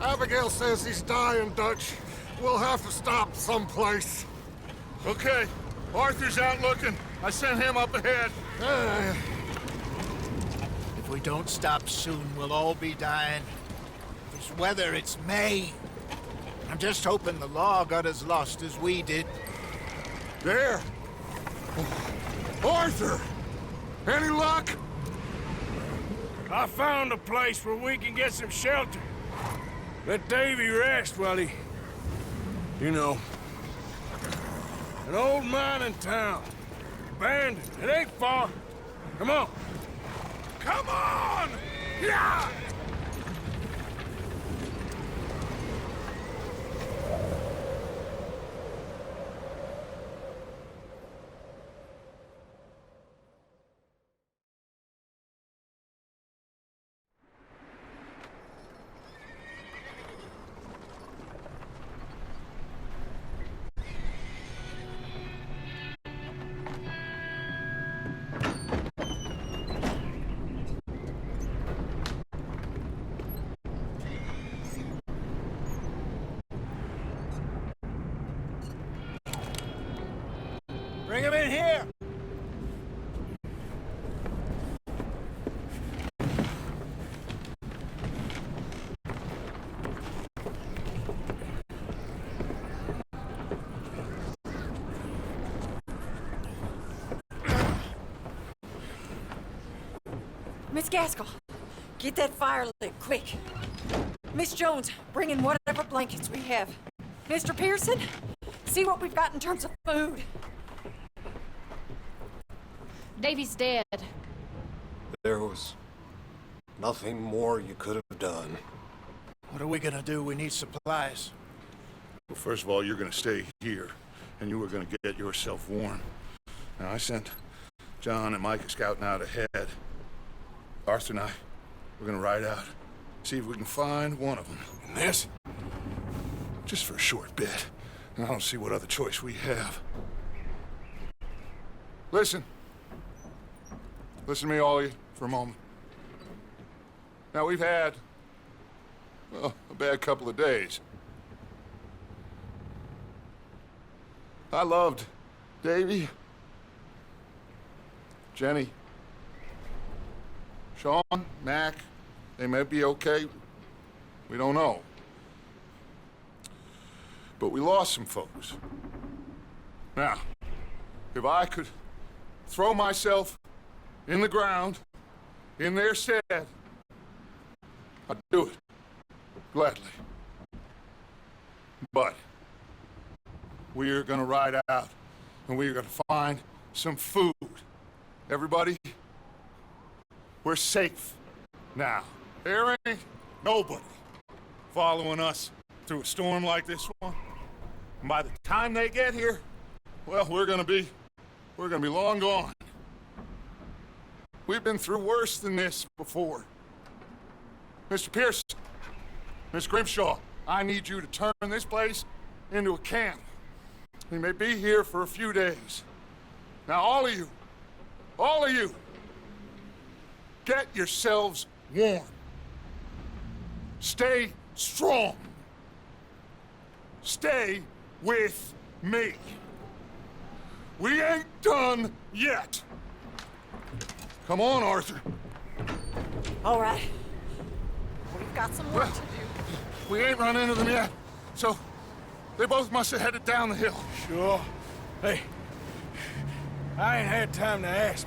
Abigail says he's dying, Dutch. We'll have to stop someplace. Okay. Arthur's out looking. I sent him up ahead. If we don't stop soon, we'll all be dying. This weather, it's May. I'm just hoping the law got as lost as we did. There! Arthur! Any luck? I found a place where we can get some shelter. Let Davy rest while he... You know. An old mining town. Abandoned. It ain't far. Come on. Come on! Yeah! Bring him in here! Miss Gaskell, get that fire lit, quick. Miss Jones, bring in whatever blankets we have. Mr. Pearson, see what we've got in terms of food. Davy's dead. There was nothing more you could have done. What are we gonna do? We need supplies. Well, first of all, you're gonna stay here, and you are gonna get yourself warm. Now, I sent John and Micah scouting out ahead. Arthur and I, we're gonna ride out, see if we can find one of them. And this? Just for a short bit. And I don't see what other choice we have. Listen. Listen to me, all of you, for a moment. Now, we've had, well, a bad couple of days. I loved Davy, Jenny, Sean, Mac. They may be okay. We don't know. But we lost some folks. Now, if I could throw myself in the ground, in their stead, I'd do it, gladly. But we are gonna ride out, and we are gonna find some food. Everybody, we're safe now. There ain't nobody following us through a storm like this one. And by the time they get here, well, we're gonna be long gone. We've been through worse than this before. Mr. Pearson, Miss Grimshaw, I need you to turn this place into a camp. We may be here for a few days. Now, all of you, get yourselves warm. Stay strong. Stay with me. We ain't done yet. Come on, Arthur. All right. We've got some work to do. We ain't run into them yet, so they both must have headed down the hill. Sure. Hey, I ain't had time to ask.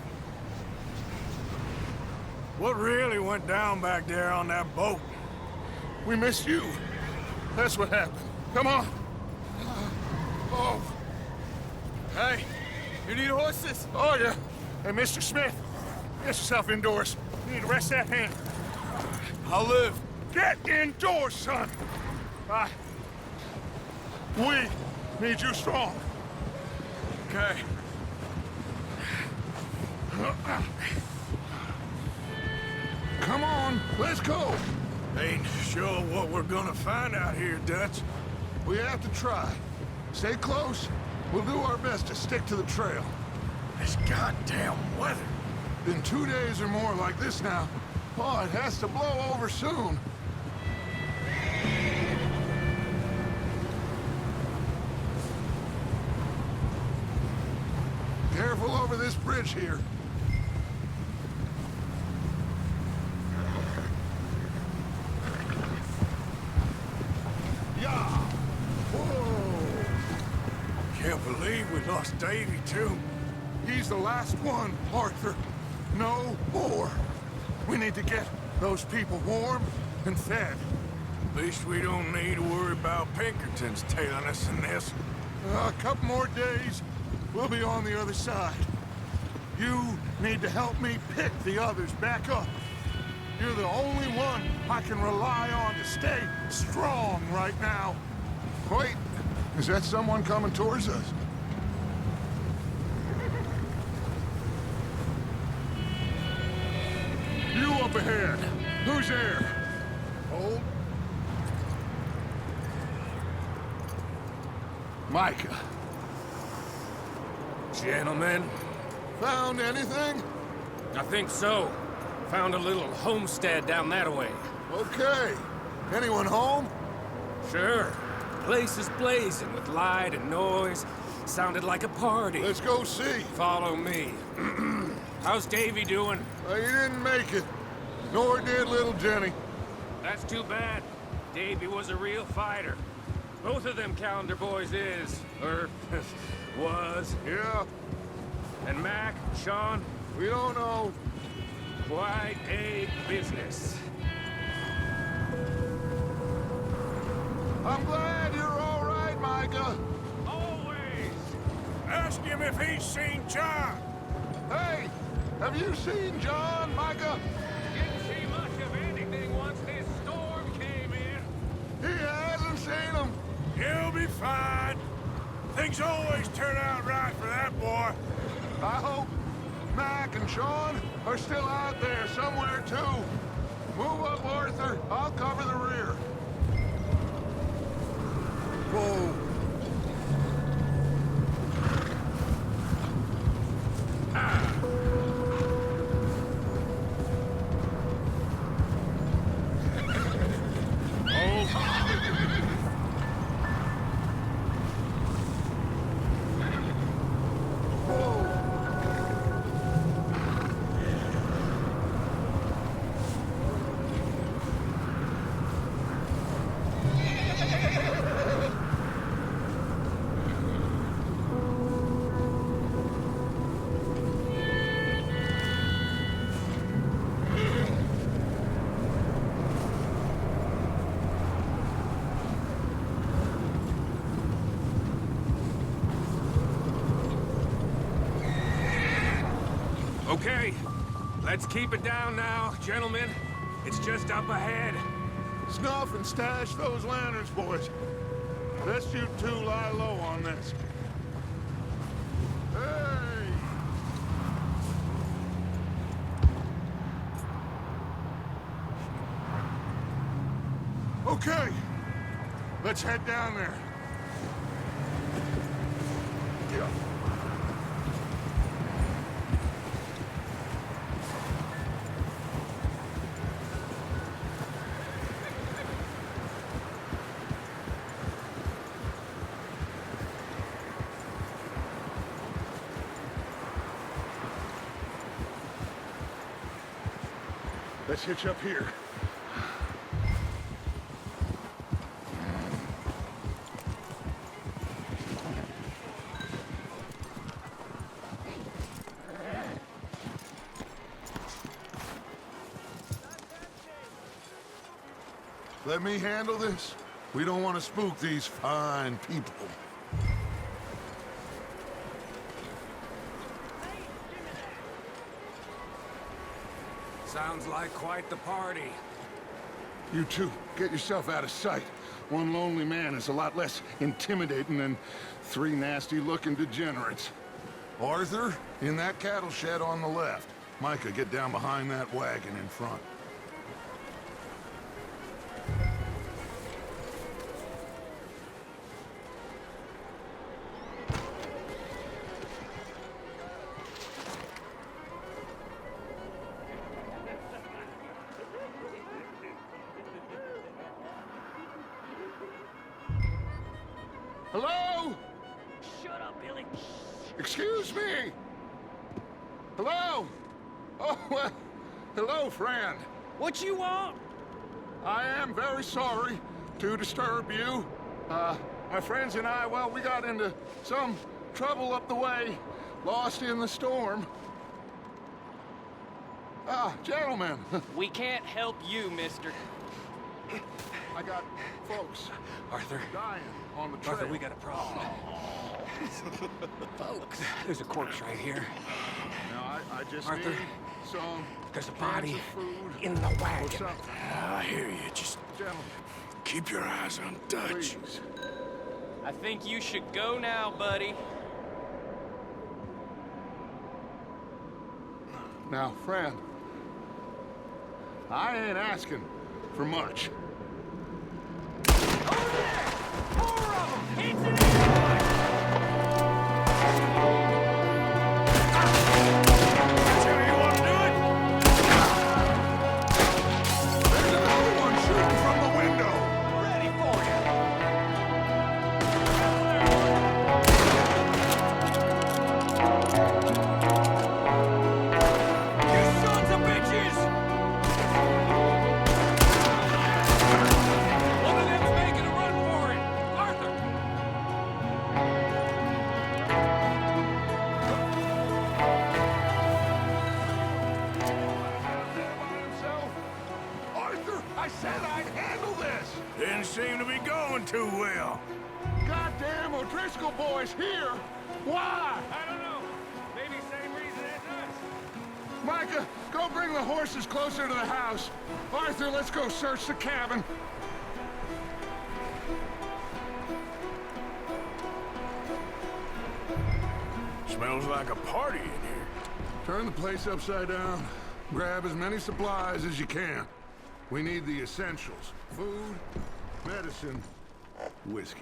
What really went down back there on that boat? We missed you. That's what happened. Come on. Oh. Hey, you need horses? Oh, yeah. Hey, Mr. Smith, get yourself indoors. You need to rest that hand. I'll live. Get indoors, son. We need you strong. Okay. Come on, let's go. Ain't sure what we're gonna find out here, Dutch. We have to try. Stay close. We'll do our best to stick to the trail. This goddamn weather. Been 2 days or more like this now. Oh, it has to blow over soon. Careful over this bridge here. Yeah! Whoa! Can't believe we lost Davy, too. He's the last one, Arthur. No more. We need to get those people warm and fed. At least we don't need to worry about Pinkertons tailing us in this. A couple more days, we'll be on the other side. You need to help me pick the others back up. You're the only one I can rely on to stay strong right now. Wait, is that someone coming towards us? You up ahead. Who's there? Hold. Micah. Gentlemen, Found anything? I think so. Found a little homestead down that way. Okay. Anyone home? Sure. Place is blazing with light and noise. Sounded like a party. Let's go see. Follow me. How's Davy doing? He didn't make it. Nor did little Jenny. That's too bad. Davy was a real fighter. Both of them Calendar boys is, or was. Yeah, And Mac, Sean, we don't know. quite a business. I'm glad you're all right, Micah. Always! Ask him if he's seen John. Hey, have you seen John, Micah? Didn't see much of anything once this storm came in. He hasn't seen him. He'll be fine. Things always turn out right for that boy. I hope Mac and Sean are still out there somewhere, too. Move up, Arthur. I'll cover the rear. Whoa. Okay, let's keep it down now, gentlemen. It's just up ahead. Snuff and stash those lanterns, boys. Let's you two lie low on this. Hey! Okay, let's head down there. Yeah. Let's hitch up here. Let me handle this. We don't want to spook these fine people. Sounds like quite the party. You two, get yourself out of sight. One lonely man is a lot less intimidating than three nasty-looking degenerates. Arthur, in that cattle shed on the left. Micah, get down behind that wagon in front. Hello? Shut up, Billy. Excuse me. Hello? Oh, well, hello, friend. What you want? I am very sorry to disturb you. My friends and I, well, we got into some trouble up the way, lost in the storm. Gentlemen, We can't help you, mister. I got folks Arthur, dying on the trail. Arthur, we got a problem. Folks. There's a corpse right here. Now, I just Arthur, need some there's a cans body of food in the or wagon. something. I hear you. Just Gentlemen, keep your eyes on Dutch. please. I think you should go now, buddy. Now, friend, I ain't asking for much. Tell you what to do it. There's another one shooting from the window. Ready for you. You sons of bitches! One of them's making a run for it. Arthur! Arthur, I said I'd handle this. Didn't seem to be going too well. Goddamn O'Driscoll boys here. Why? I don't know. Maybe same reason as us. Micah, go bring the horses closer to the house. Arthur, let's go search the cabin. Smells like a party in here. Turn the place upside down. Grab as many supplies as you can. We need the essentials. Food, medicine, whiskey.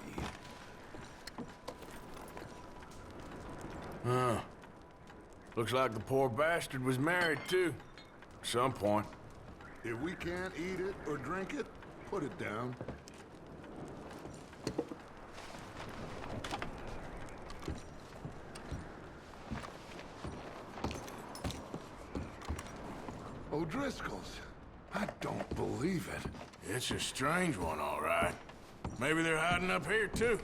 Looks like the poor bastard was married too. At some point. If we can't eat it or drink it, put it down. O'Driscoll's. I don't believe it. It's a strange one, all right. Maybe they're hiding up here too.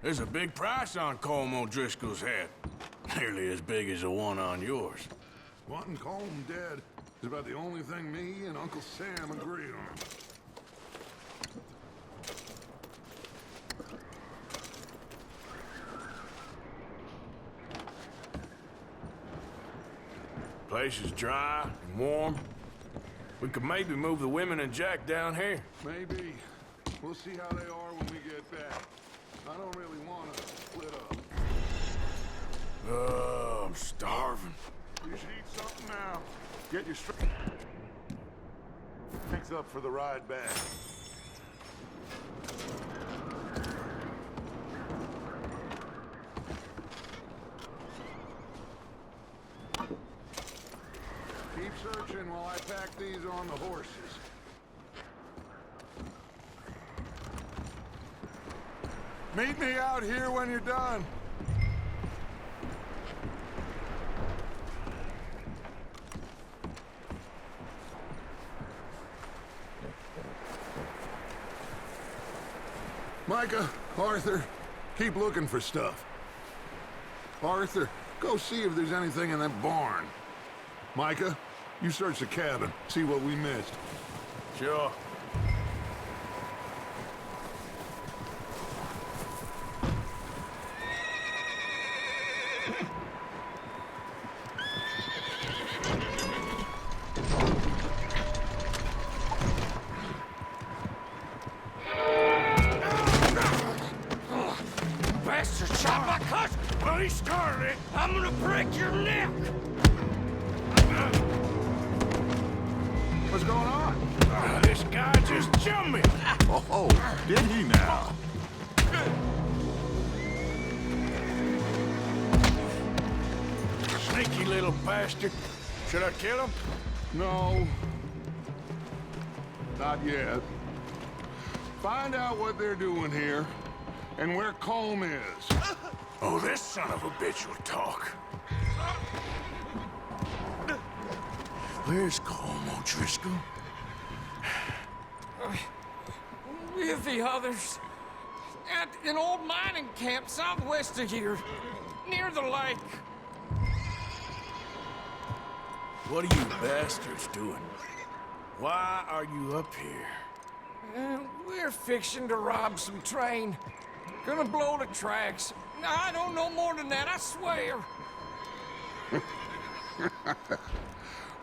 There's a big price on Colm O'Driscoll's head. Nearly as big as the one on yours. Wanting Colm dead is about the only thing me and Uncle Sam agree on. Place is dry and warm. We could maybe move the women and Jack down here. Maybe. We'll see how they are when we get back. I don't really want to split up. Oh, I'm starving. You should eat something now. Get your strength up for the ride back. Keep searching while I pack these on the horses. Meet me out here when you're done. Micah, Arthur, keep looking for stuff. Arthur, go see if there's anything in that barn. Micah, you search the cabin, see what we missed. Sure. Bastard shot my cousin! Well, he started it. I'm gonna break your neck! What's going on? This guy just jumped me. Oh, did he now? Sneaky little bastard. Should I kill him? No. Not yet. Find out what they're doing here and where Colm is. Oh, this son of a bitch will talk. Where's Colm O'Driscoll? With the others. At an old mining camp southwest of here. Near the lake. What are you bastards doing? Why are you up here? We're fixing to rob some train. Gonna blow the tracks. I don't know more than that, I swear.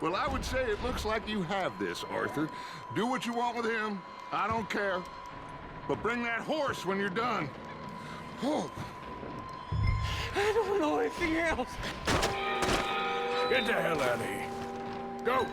Well, I would say it looks like you have this, Arthur. Do what you want with him. I don't care. But bring that horse when you're done. Oh. I don't know anything else. Get the hell out of here. Go!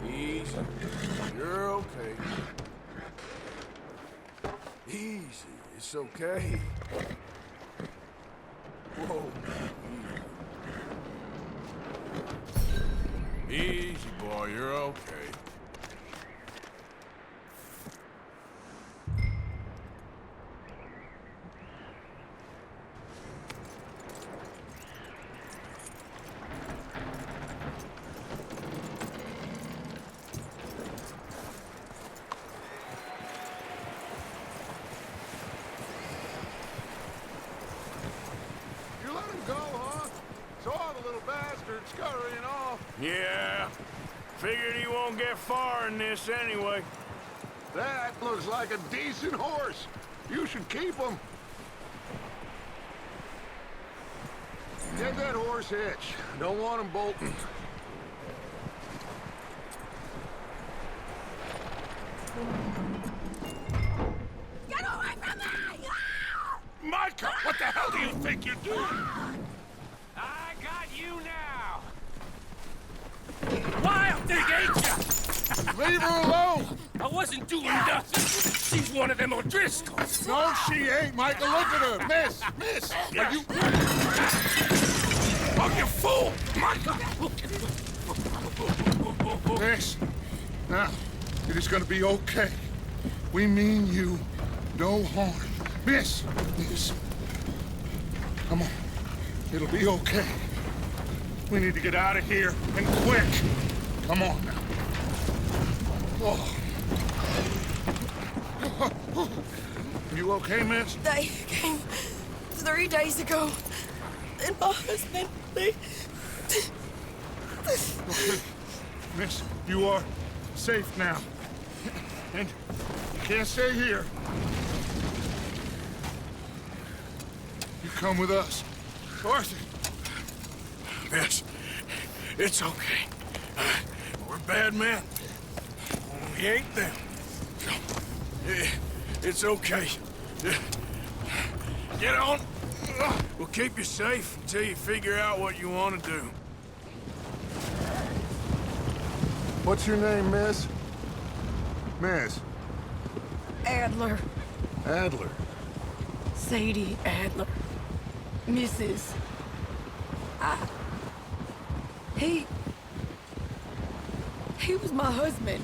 Easy. You're okay. Easy. It's okay. Whoa. Easy, boy. You're okay. You let him go, huh? Saw the little bastard scurrying off. Yeah. Figured he won't get far in this anyway. That looks like a decent horse. You should keep him. Get that horse hitched. Don't want him bolting. Get away from me! Micah, what the hell do you think you're doing? I got you now. Wild thing, ain't ya? Leave her alone! I wasn't doing nothing. She's one of them O'Driscolls. No, she ain't, Micah. Look at her. Miss, are you... Oh, you fool! Micah! Miss, now, it is gonna be okay. We mean you no harm. Miss, come on. It'll be okay. We need to get out of here, and quick. Come on now. Oh. You okay, miss? They came 3 days ago. And my husband, they... Okay. Miss, you are safe now. And you can't stay here. You come with us. Arthur. Miss, it's okay. We're bad men. We ain't them. It's okay. Get on. We'll keep you safe until you figure out what you want to do. What's your name, miss? Miss. Adler. Adler. Sadie Adler. Mrs. He was my husband.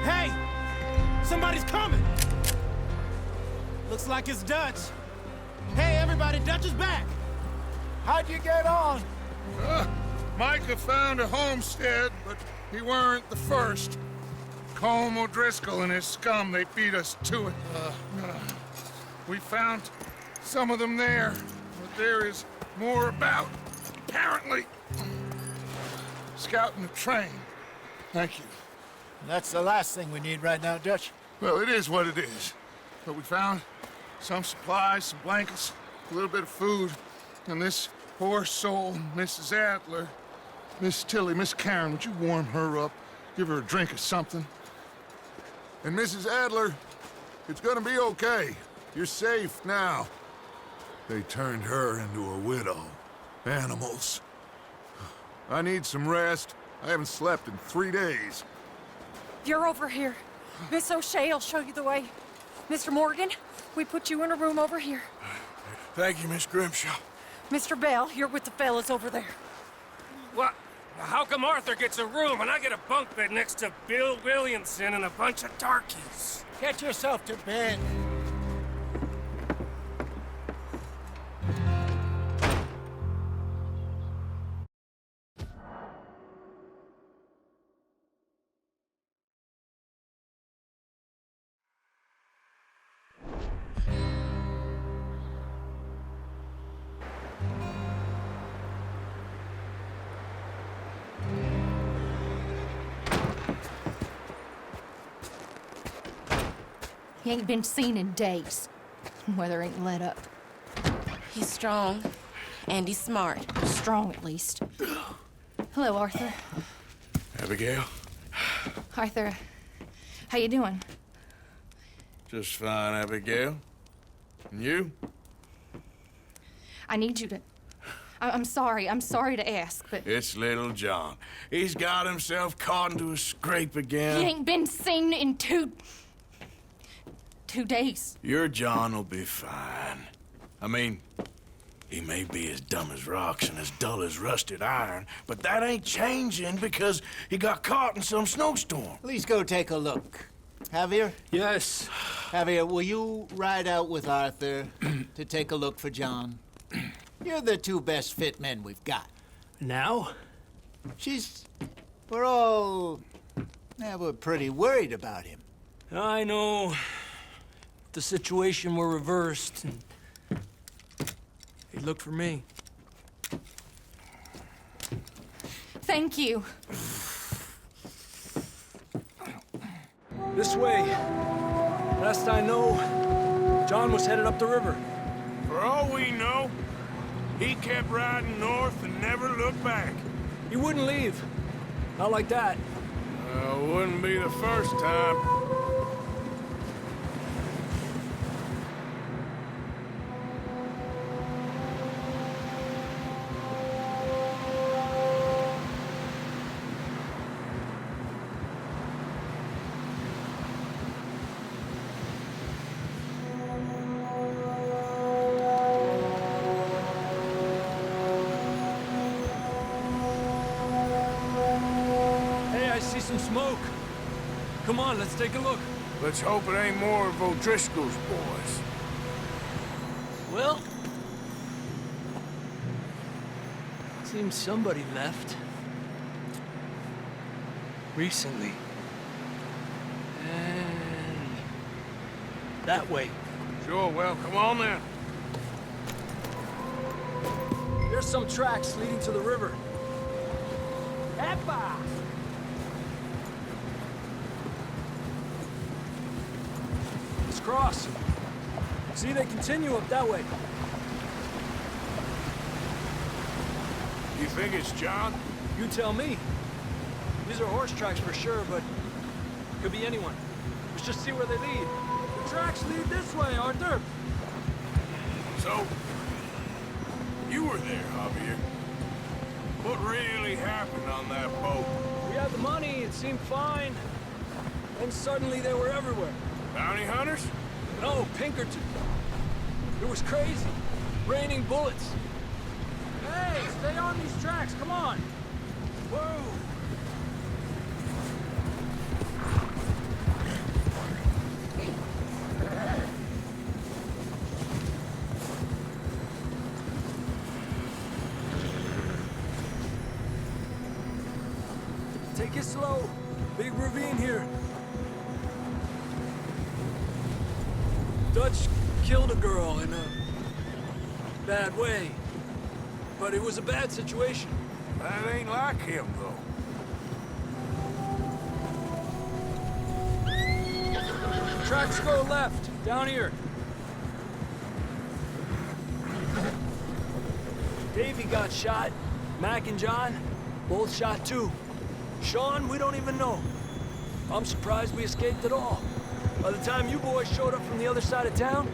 Hey! Somebody's coming! Looks like it's Dutch. Hey, everybody, Dutch is back! How'd you get on? Micah found a homestead, but he weren't the first. Colm O'Driscoll and his scum, they beat us to it. We found some of them there, but there is more about, apparently. Scouting the train. Thank you. That's the last thing we need right now, Dutch. Well, it is what it is. But we found some supplies, some blankets, a little bit of food, and this poor soul, Mrs. Adler, Miss Tilly, Miss Karen, would you warm her up? Give her a drink or something? And Mrs. Adler, it's gonna be okay. You're safe now. They turned her into a widow. Animals. I need some rest. I haven't slept in 3 days. You're over here. Miss O'Shea will show you the way. Mr. Morgan, we put you in a room over here. Thank you, Miss Grimshaw. Mr. Bell, you're with the fellas over there. What? How come Arthur gets a room and I get a bunk bed next to Bill Williamson and a bunch of darkies? Get yourself to bed. He ain't been seen in days. Weather ain't let up. He's strong, and he's smart. Strong, at least. Hello, Arthur. Abigail? Arthur, how you doing? Just fine, Abigail. And you? I need you to... I'm sorry to ask, but... It's little John. He's got himself caught into a scrape again. He ain't been seen in two days. Your John will be fine. I mean, he may be as dumb as rocks and as dull as rusted iron, but that ain't changing because he got caught in some snowstorm. Please go take a look. Javier? Yes. Javier, will you ride out with Arthur to take a look for John? You're the two best fit men we've got. Now? We're pretty worried about him. I know. The situation were reversed, and he looked for me. Thank you. This way. Last I know, John was headed up the river. For all we know, he kept riding north and never looked back. He wouldn't leave. Not like that. Wouldn't be the first time. Some smoke. Come on, let's take a look. Let's hope it ain't more of O'Driscoll's boys. Well, seems somebody left. Recently. And that way. Sure, well, come on then. There's some tracks leading to the river. Epa! Let's cross. See, they continue up that way. You think it's John? You tell me. These are horse tracks for sure, but could be anyone. Let's just see where they lead. The tracks lead this way, Arthur. So, you were there, Javier. What really happened on that boat? We had the money, it seemed fine. Then suddenly they were everywhere. Bounty hunters? No, Pinkerton. It was crazy. Raining bullets. Hey, stay on these tracks, come on. Whoa. Take it slow. Big ravine here. Dutch killed a girl in a bad way. But it was a bad situation. That ain't like him, though. Tracks go left, down here. Davey got shot. Mac and John, both shot too. Sean, we don't even know. I'm surprised we escaped at all. By the time you boys showed up from the other side of town,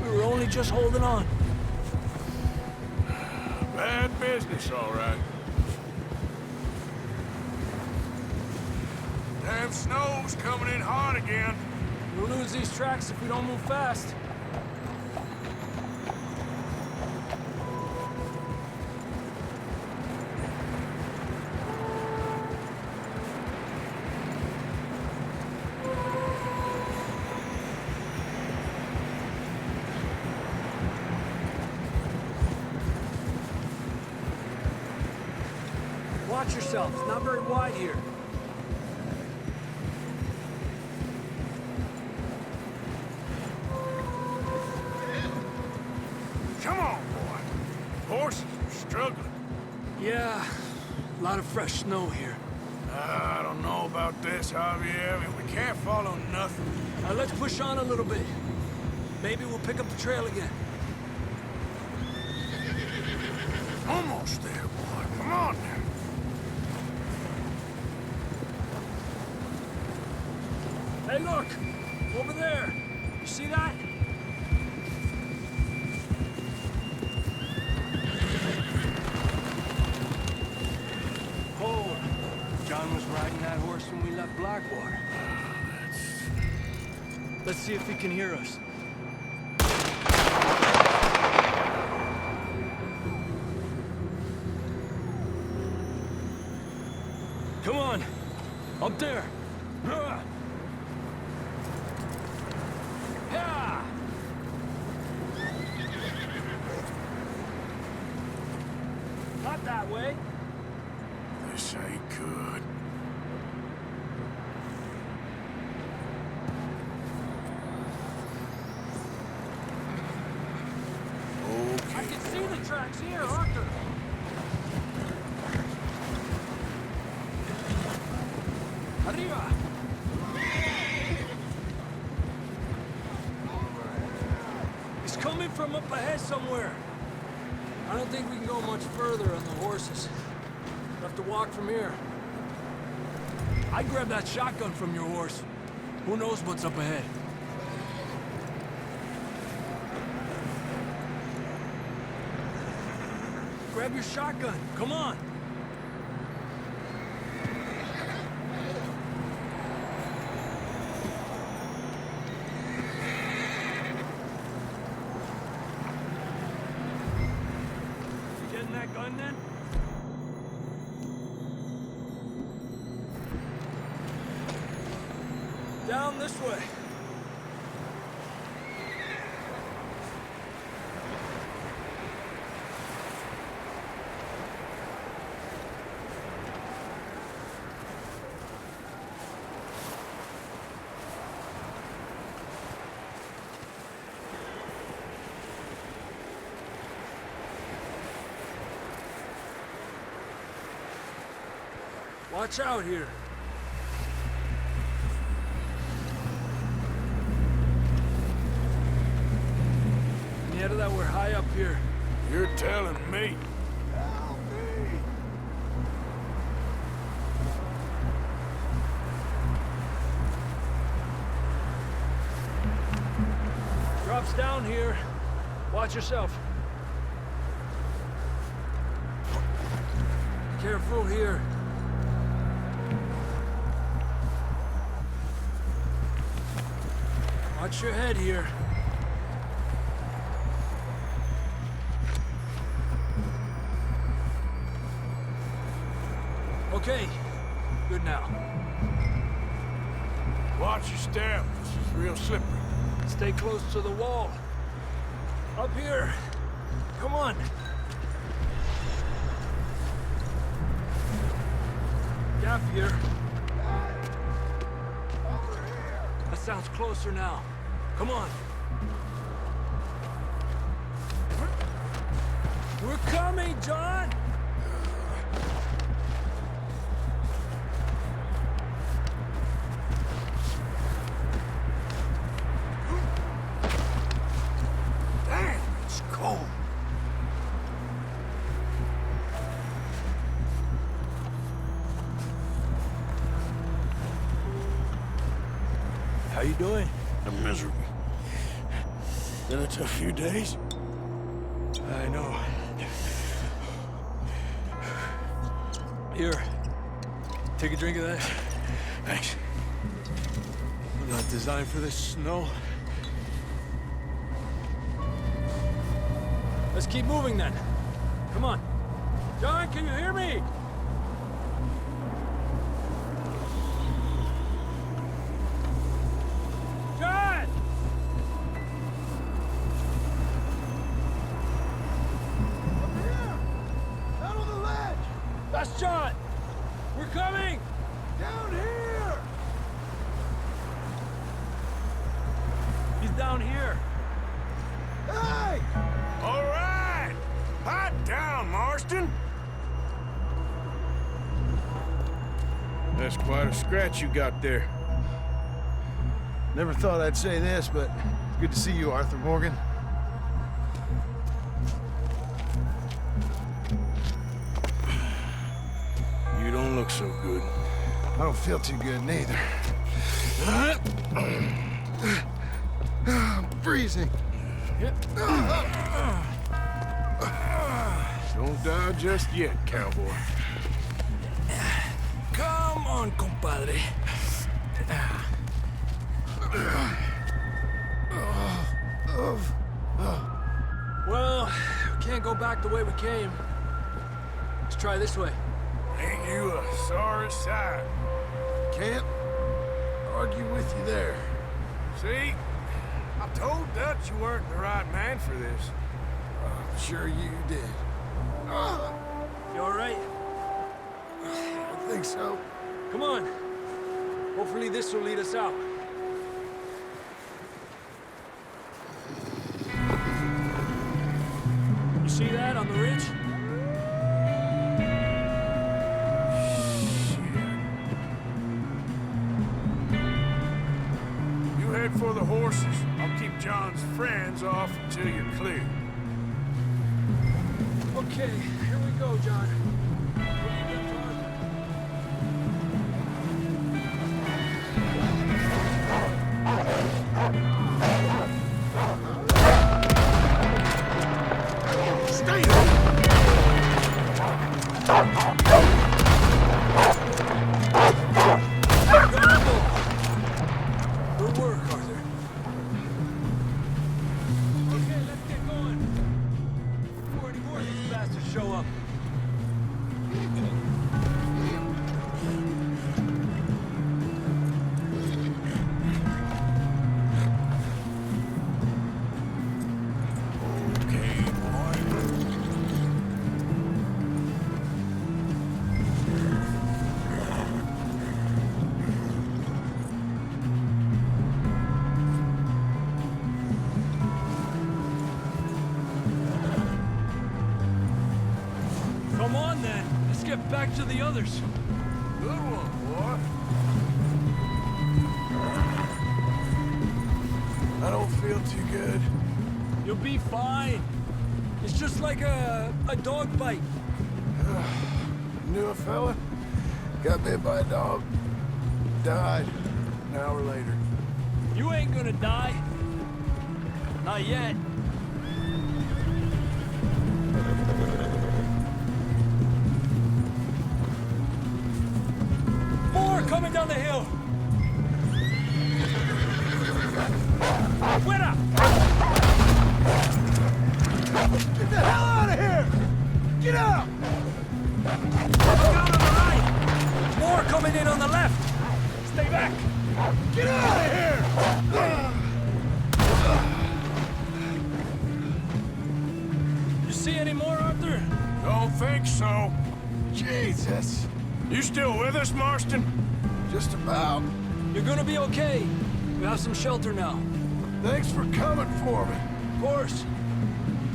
we were only just holding on. Bad business, all right. Damn snow's coming in hard again. We'll lose these tracks if we don't move fast. Watch yourself. It's not very wide here. Come on, boy. Horses are struggling. Yeah, a lot of fresh snow here. I don't know about this, Javier. We can't follow nothing. Let's push on a little bit. Maybe we'll pick up the trail again. Almost there, boy. Come on now. Hey, look! Over there! You see that? Oh, John was riding that horse when we left Blackwater. Let's see if he can hear us. Come on! Up there! Not that way. This ain't good. I can see the tracks here, Arthur. Arriba! He's coming from up ahead somewhere. I don't think we can go much further on the horses. We'll have to walk from here. I'd grab that shotgun from your horse. Who knows what's up ahead? Grab your shotgun. Come on. You getting that gun then? Down this way. Watch out here. Yeah, that we're high up here. You're telling me. Drops down here. Watch yourself. Careful here. Watch your head here. Okay, good now. Watch your step. This is real slippery. Stay close to the wall. Up here. Come on. Gap here. That sounds closer now. Come on. We're coming, John! Damn, it's cold. you doing? I'm miserable. Been a tough few days. I know. Here, take a drink of that. Thanks. I'm not designed for this snow. Let's keep moving then. Come on. John, can you hear me? John! Up here! Out on the ledge! That's John! We're coming! Down here! He's down here. Hey! All right! Hot down, Marston! That's quite a scratch you got there. Never thought I'd say this, but it's good to see you, Arthur Morgan. You don't look so good. I don't feel too good, neither. I'm freezing. Don't die just yet, cowboy. Come on, compadre. Well, we can't go back the way we came. Let's try this way. Ain't you a sorry sight? Can't argue with you there. See? I told Dutch you weren't the right man for this. I'm sure you did. You all right? I think so. Come on. Hopefully this will lead us out. You see that on the ridge? You head for the horses. I'll keep John's friends off until you're clear. Okay, here we go, John. What do you got, John? Stay there! Good work, Arthur. Okay, let's get going. Before any more of these bastards show up. Okay, boy. Come on, then. Let's get back to the others. Good one, boy. I don't feel too good. You'll be fine. It's just like a dog bite. Knew a fella? Got bit by a dog. Died an hour later. You ain't gonna die. Not yet. More coming down the hill. Fuera! Get the hell out of here! Get out! Down on the right. More coming in on the left. Stay back. Get out of here! You see any more, Arthur? Don't think so. Jesus! You still with us, Marston? Just about. You're gonna be okay. We have some shelter now. Thanks for coming for me. Of course.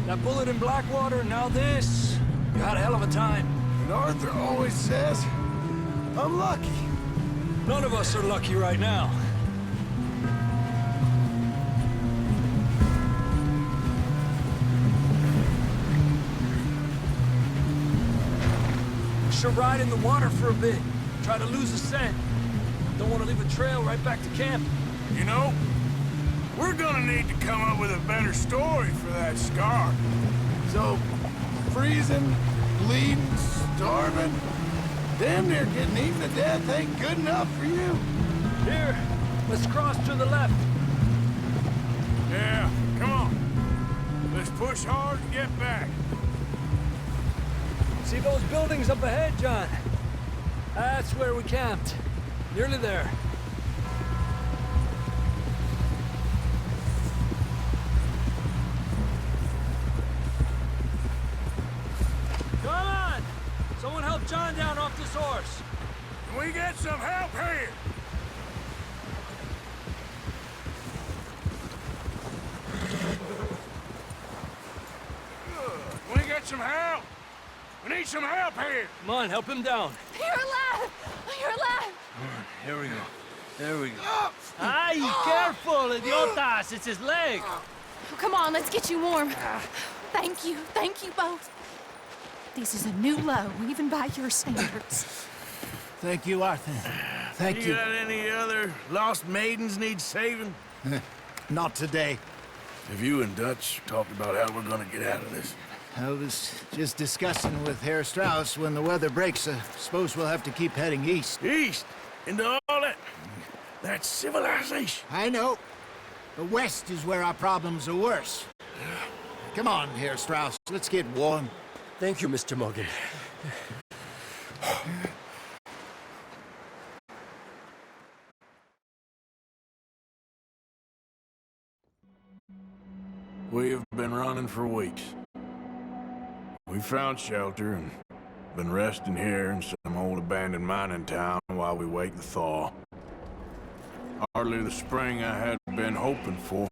That bullet in Blackwater, now this. You had a hell of a time. And Arthur always says, I'm lucky. None of us are lucky right now. We should ride in the water for a bit. Try to lose a scent. Don't want to leave a trail right back to camp. You know, we're gonna need to come up with a better story for that scar. So, freezing, bleeding, starving, damn near getting eaten to death ain't good enough for you. Here, let's cross to the left. Yeah, come on. Let's push hard and get back. See those buildings up ahead, John? That's where we camped. Nearly there. Come on! Someone help John down off this horse. Can we get some help here? Can we get some help? We need some help here. Come on, help him down. You're alive! You're alive! Here we go. There we go. Ay, careful, idiotas! It's his leg. Oh, come on, let's get you warm. Thank you both. This is a new low, even by your standards. Thank you, Arthur. Thank you. You got any other lost maidens need saving? Not today. Have you and Dutch talked about how we're gonna get out of this? I was just discussing with Herr Strauss when the weather breaks. I suppose we'll have to keep heading east. East? Into all that... That's civilization. I know. The west is where our problems are worse. Come on, Herr Strauss. Let's get warm. Thank you, Mr. Morgan. We've been running for weeks. We found shelter and been resting here in some old abandoned mining town while we wait the thaw. Hardly the spring I had been hoping for.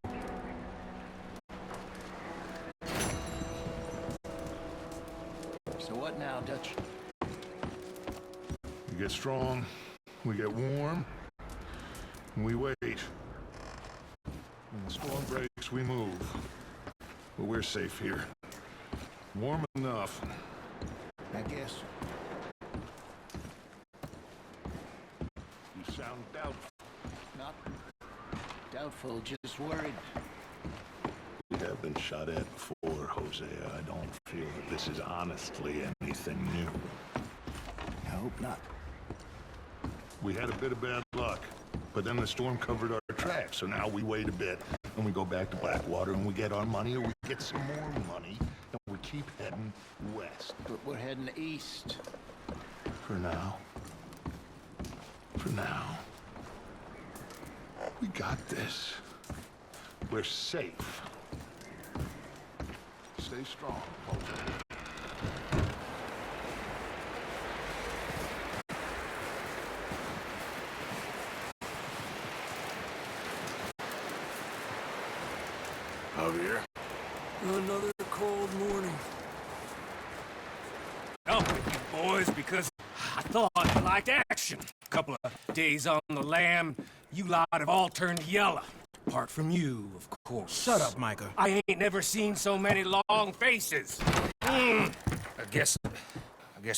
So what now, Dutch? We get strong, we get warm, and we wait. When the storm breaks, we move. But we're safe here. Warm enough. I guess. You sound doubtful. Not doubtful, just worried. We have been shot at before, Hosea. I don't feel that this is honestly anything new. I hope not. We had a bit of bad luck, but then the storm covered our tracks, so now we wait a bit, and we go back to Blackwater, and we get our money, or we get some more money, and we keep heading west. But we're heading east. For now. For now. We got this. We're safe. Stay strong, Hosea. Javier? Another cold morning. Up with you boys because I thought you liked action. A couple of days on the lam, you lot have all turned yellow. Apart from you, of course. Shut up, Micah. I ain't never seen so many long faces. I guess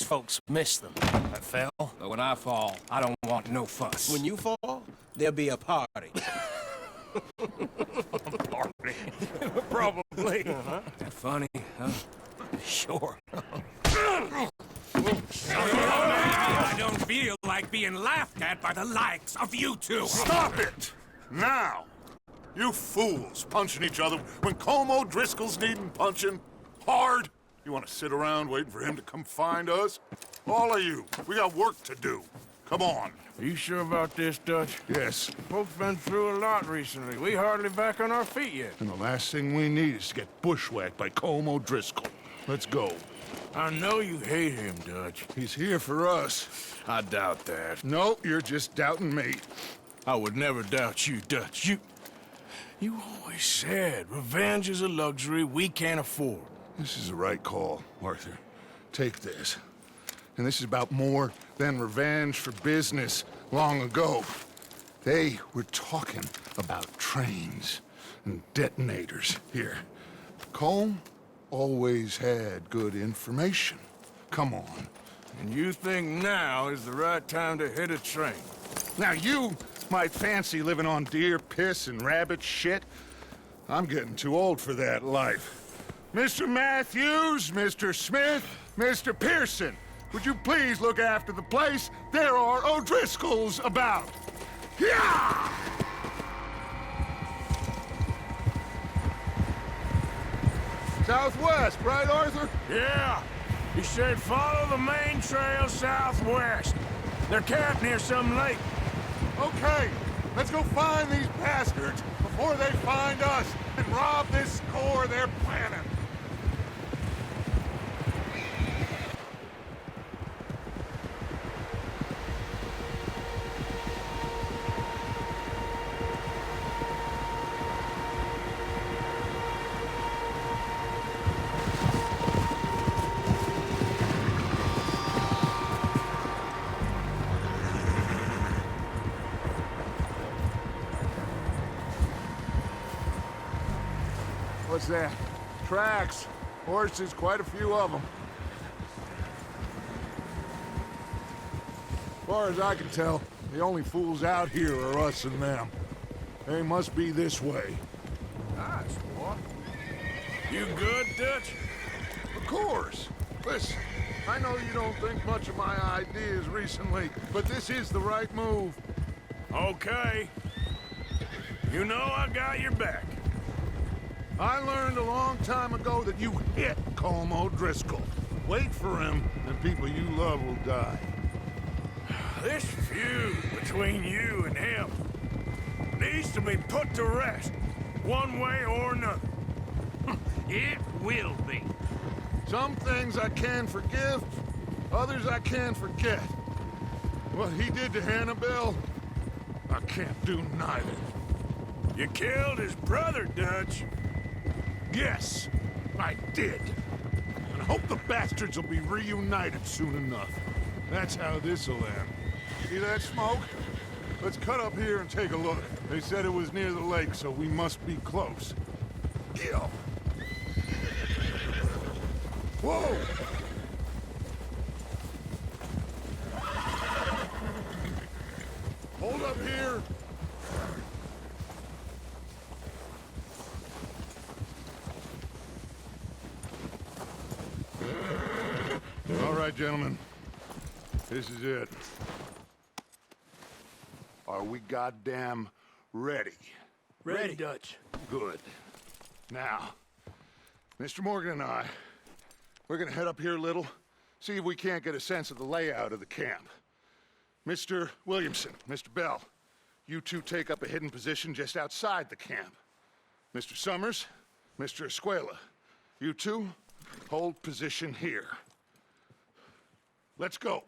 folks miss them. I fell, but when I fall, I don't want no fuss. When you fall, there'll be a party. Party. Probably. Funny, huh? Sure. I don't feel like being laughed at by the likes of you two. Stop it! Now! You fools punching each other when Colm O'Driscoll's needing punching. Hard! You want to sit around waiting for him to come find us? All of you, we got work to do. Come on. Are you sure about this, Dutch? Yes. Both been through a lot recently. We hardly back on our feet yet. And the last thing we need is to get bushwhacked by Colm O'Driscoll. Let's go. I know you hate him, Dutch. He's here for us. I doubt that. No, you're just doubting me. I would never doubt you, Dutch. You always said revenge is a luxury we can't afford. This is the right call, Arthur. Take this. And this is about more than revenge for business long ago. They were talking about trains and detonators here. Colm always had good information. Come on. And you think now is the right time to hit a train? Now you might fancy living on deer piss and rabbit shit. I'm getting too old for that life. Mr. Matthews, Mr. Smith, Mr. Pearson, would you please look after the place? There are O'Driscolls about. Yeah! Southwest, right, Arthur? Yeah. He said follow the main trail southwest. They're camped near some lake. Okay, let's go find these bastards before they find us and rob this score they're planning. What's that? Tracks. Horses, quite a few of them. As far as I can tell, the only fools out here are us and them. They must be this way. Nice, boy. You good, Dutch? Of course. Listen, I know you don't think much of my ideas recently, but this is the right move. Okay. You know I got your back. I learned a long time ago that you hit Colm O'Driscoll. Wait for him, and people you love will die. This feud between you and him needs to be put to rest, one way or another. It will be. Some things I can forgive, others I can't forget. What he did to Annabelle, I can't do neither. You killed his brother, Dutch. Yes, I did. And I hope the bastards will be reunited soon enough. That's how this'll end. See that smoke? Let's cut up here and take a look. They said it was near the lake, so we must be close. Yeah. Whoa! Hold up here. All right, gentlemen. This is it. Are we goddamn ready? Ready, Dutch. Good. Now, Mr. Morgan and I, we're gonna head up here a little, see if we can't get a sense of the layout of the camp. Mr. Williamson, Mr. Bell, you two take up a hidden position just outside the camp. Mr. Summers, Mr. Escuela, you two hold position here. Let's go.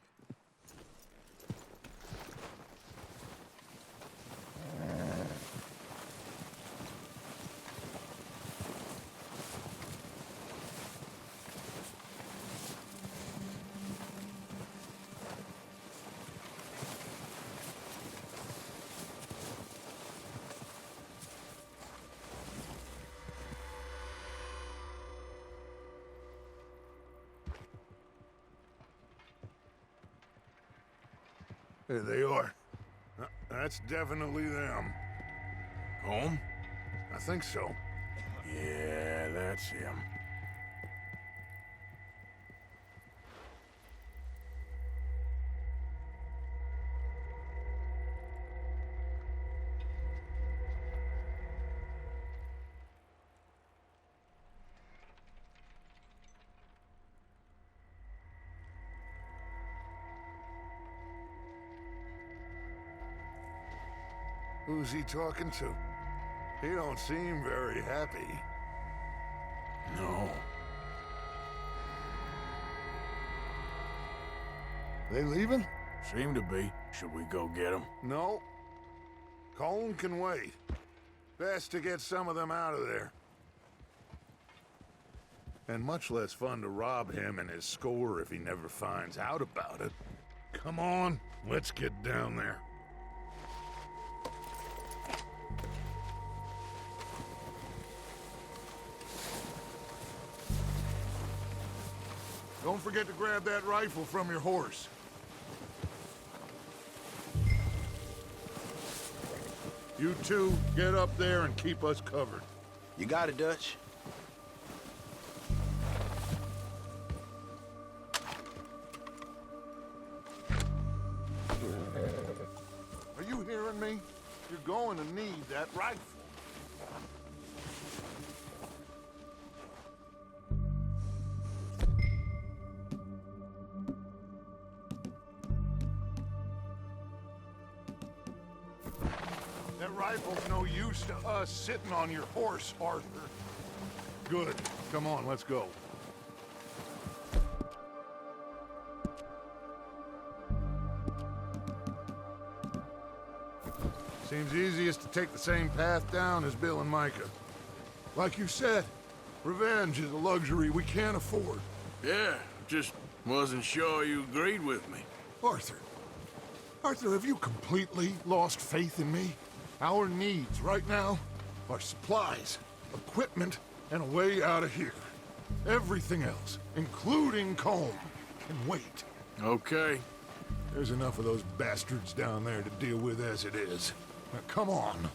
There they are. That's definitely them. Home? I think so. Yeah, that's him. Who's he talking to? He don't seem very happy. No. They leaving? Seem to be. Should we go get him? No. Colm can wait. Best to get some of them out of there. And much less fun to rob him and his score if he never finds out about it. Come on, let's get down there. Don't forget to grab that rifle from your horse. You two, get up there and keep us covered. You got it, Dutch. Are you hearing me? You're going to need that rifle. That rifle's no use to us sitting on your horse, Arthur. Good. Come on, let's go. Seems easiest to take the same path down as Bill and Micah. Like you said, revenge is a luxury we can't afford. Yeah, just wasn't sure you agreed with me. Arthur. Arthur, have you completely lost faith in me? Our needs right now are supplies, equipment, and a way out of here. Everything else, including Colm, can wait. Okay. There's enough of those bastards down there to deal with as it is. Now, come on.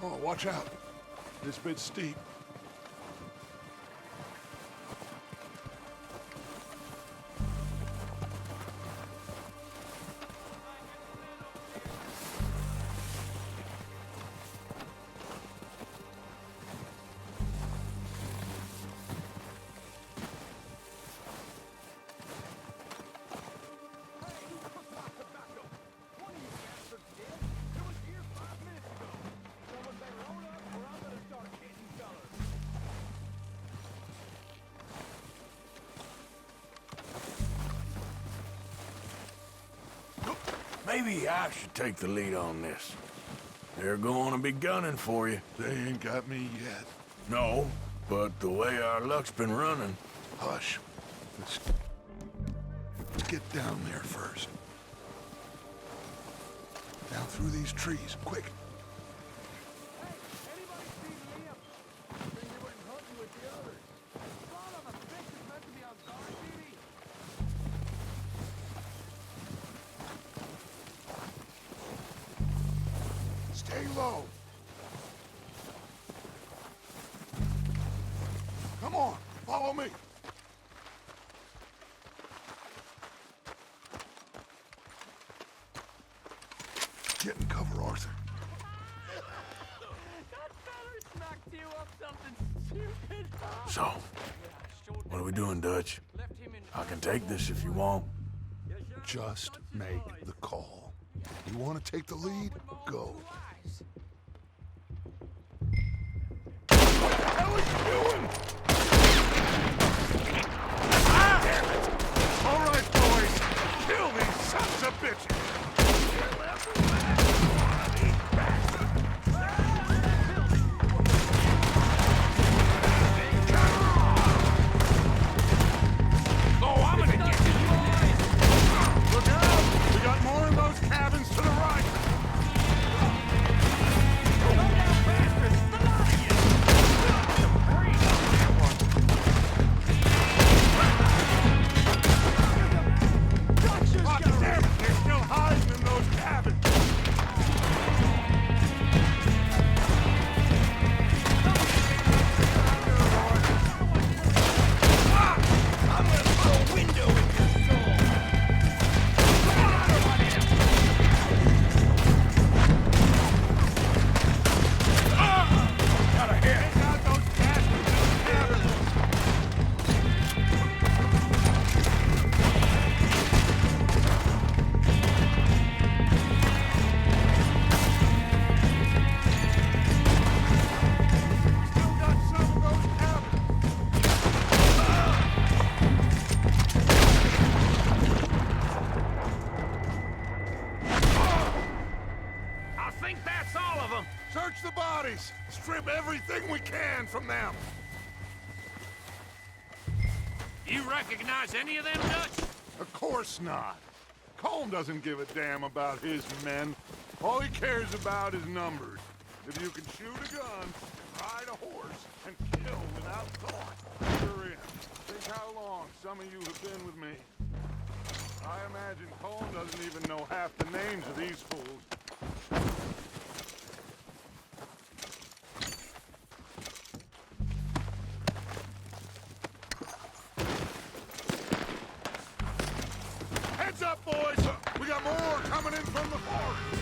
Oh, watch out. This bit's steep. Maybe I should take the lead on this. They're going to be gunning for you. They ain't got me yet. No, but the way our luck's been running... Hush. Let's get down there first. Down through these trees, quick. Stay low. Come on, follow me. Get in cover, Arthur. So, what are we doing, Dutch? I can take this if you want. Just make the call. You want to take the lead? Go. What the hell are you doing? Ah! Damn it! All right, boys. Kill these sons of bitches. Hide! think that's all of them? Search the bodies! Strip everything we can from them! You recognize any of them, Dutch? Of course not. Colm doesn't give a damn about his men. All he cares about is numbers. If you can shoot a gun, ride a horse, and kill without thought, you're in. Think how long some of you have been with me. I imagine Colm doesn't even know half the names of these fools. Heads up, boys! We got more coming in from the forest!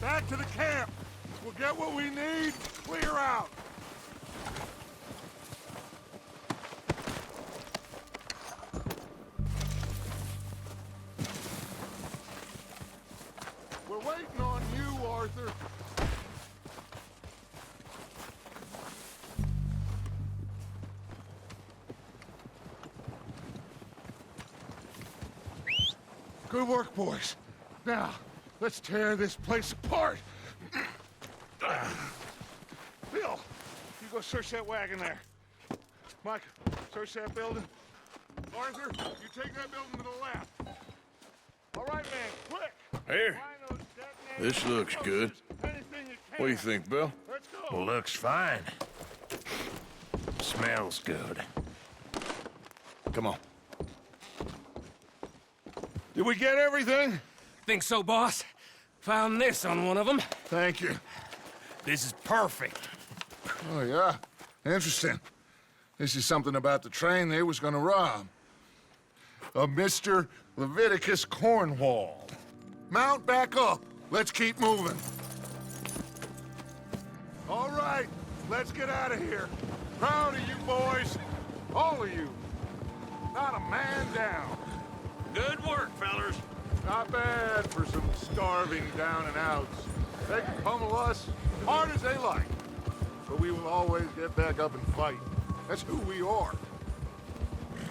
Back to the camp. We'll get what we need, clear out. We're waiting on you, Arthur. Good work, boys. Now, let's tear this place apart. Bill, you go search that wagon there. Mike, search that building. Arthur, you take that building to the left. All right, man, quick. Here. This looks good. What do you think, Bill? Let's go. Well, looks fine. Smells good. Come on. Did we get everything? Think so, boss? Found this on one of them. Thank you. This is perfect. Oh, yeah? Interesting. This is something about the train they was gonna rob. A Mr. Leviticus Cornwall. Mount back up. Let's keep moving. All right, let's get out of here. Proud of you boys. All of you. Not a man down. Good work, fellers. Not bad for some starving down and outs. They can pummel us hard as they like. But we will always get back up and fight. That's who we are.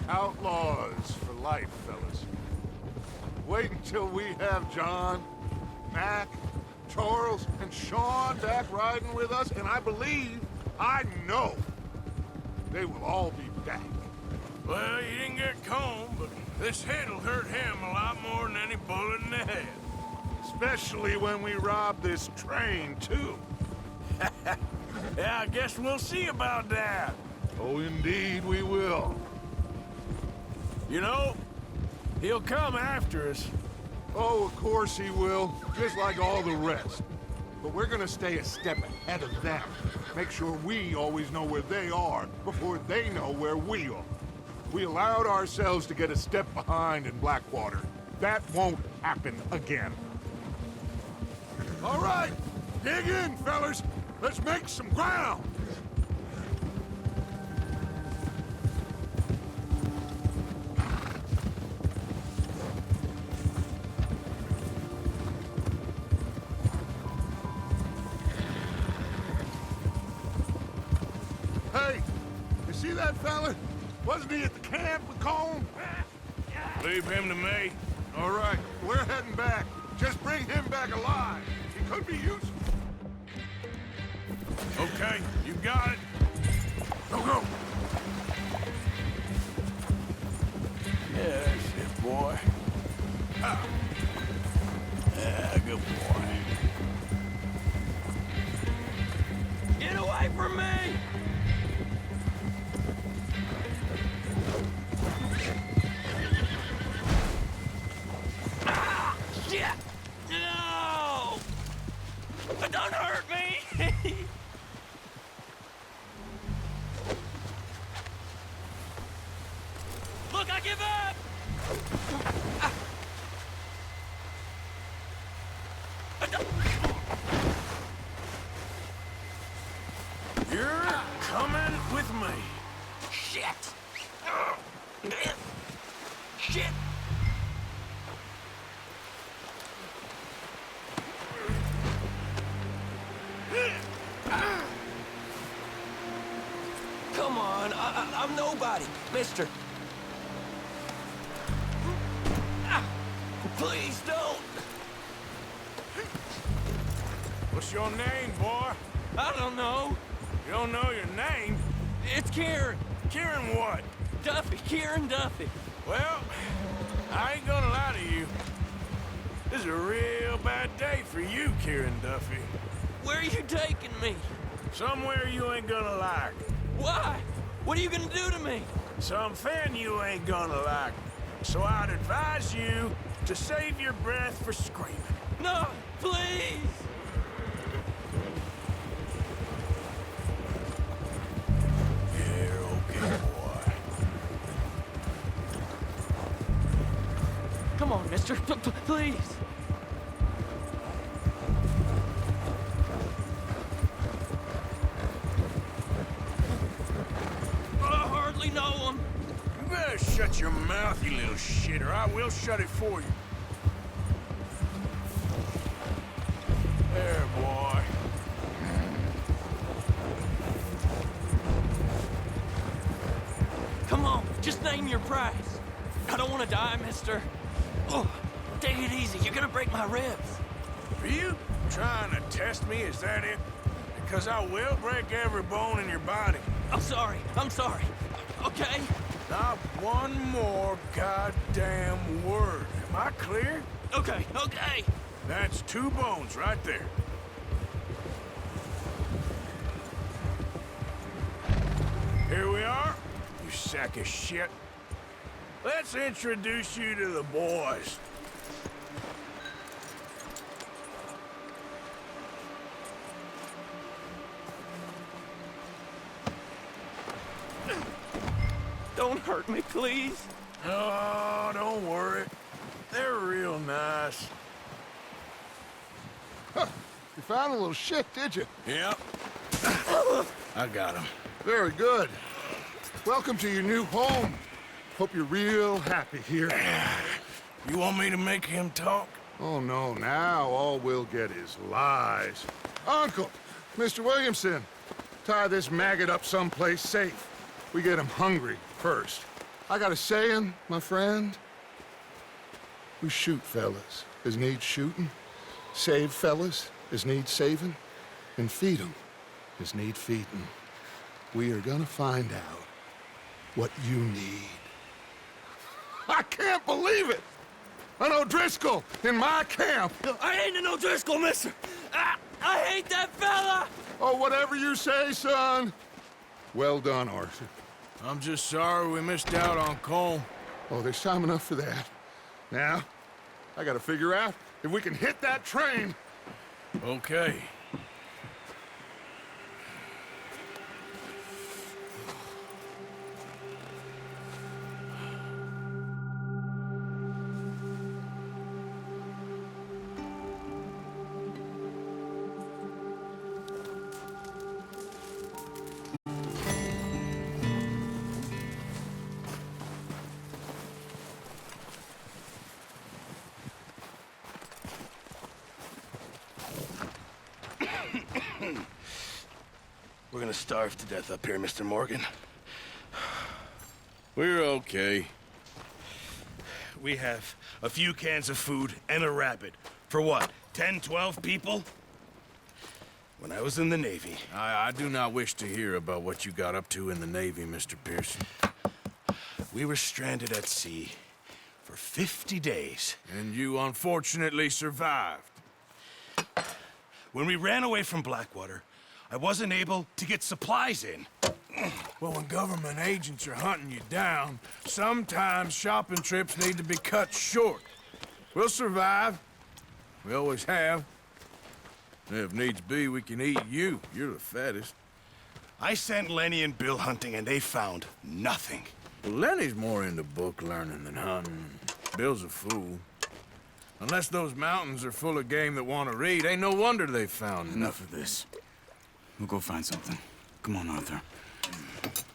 Outlaws for life, fellas. Wait until we have John, Mac, Charles, and Sean back riding with us, and I believe, I know, they will all be back. Well, you didn't get Colm, but this hit'll hurt him a lot more than any bullet in the head. Especially when we rob this train, too. Yeah, I guess we'll see about that. Oh, indeed we will. You know, he'll come after us. Oh, of course he will, just like all the rest. But we're gonna stay a step ahead of them. Make sure we always know where they are before they know where we are. We allowed ourselves to get a step behind in Blackwater. That won't happen again. All right, dig in, fellas. Let's make some ground. Hey, you see that fella? Wasn't he at the camp with Colm? Leave him to me. All right, we're heading back. Just bring him back alive. He could be useful. Okay, you got it. Go, go. Yeah, that's it, boy. Ah. Yeah, good boy. Get away from me! Ah! Shit! No! Don't hurt me! Look, I give up! You're coming with me. Shit! Shit! Come on, I'm nobody, mister. Please don't! What's your name, boy? I don't know. You don't know your name? It's Kieran. Kieran what? Duffy, Kieran Duffy. Well, I ain't gonna lie to you. This is a real bad day for you, Kieran Duffy. Where are you taking me? Somewhere you ain't gonna like. Why? What are you gonna do to me? Something you ain't gonna like. So I'd advise you to save your breath for screaming. No, please! You're okay, boy. Come on, mister, please! I hardly know him. You better shut your mouth, you little shit, or I will shut it for you. There, boy. Come on, just name your price. I don't want to die, mister. Oh, take it easy. You're gonna break my ribs. Are you trying to test me? Is that it? Because I will break every bone in your body. I'm sorry. I'm sorry. Okay? Not one more goddamn word. Am I clear? Okay, okay. That's 2 bones right there. Here we are, you sack of shit. Let's introduce you to the boys. Don't hurt me, please. Oh, don't worry. They're real nice. Huh. You found a little shit, did you? Yep. I got him. Very good. Welcome to your new home. Hope you're real happy here. You want me to make him talk? Oh, no, now all we'll get is lies. Uncle, Mr. Williamson, tie this maggot up someplace safe. We get him hungry first. I got a saying, my friend. We shoot fellas as need shooting, save fellas as need saving, and feed 'em as need feeding. We are gonna find out what you need. I can't believe it! An O'Driscoll in my camp! I ain't an O'Driscoll, mister! I hate that fella! Oh, whatever you say, son. Well done, Arthur. I'm just sorry we missed out on Colm. Oh, there's time enough for that. Now, I gotta figure out if we can hit that train. Okay. We're gonna starve to death up here, Mr. Morgan. We're okay. we have a few cans of food and a rabbit. For what, 10, 12 people? When I was in the Navy... I do not wish to hear about what you got up to in the Navy, Mr. Pearson. We were stranded at sea for 50 days. And you unfortunately survived. When we ran away from Blackwater, I wasn't able to get supplies in. Well, when government agents are hunting you down, sometimes shopping trips need to be cut short. We'll survive. We always have. And if needs be, we can eat you. You're the fattest. I sent Lenny and Bill hunting, and they found nothing. Well, Lenny's more into book learning than hunting. Bill's a fool. Unless those mountains are full of game that want to read, ain't no wonder they found Enough of this. We'll go find something. Come on, Arthur.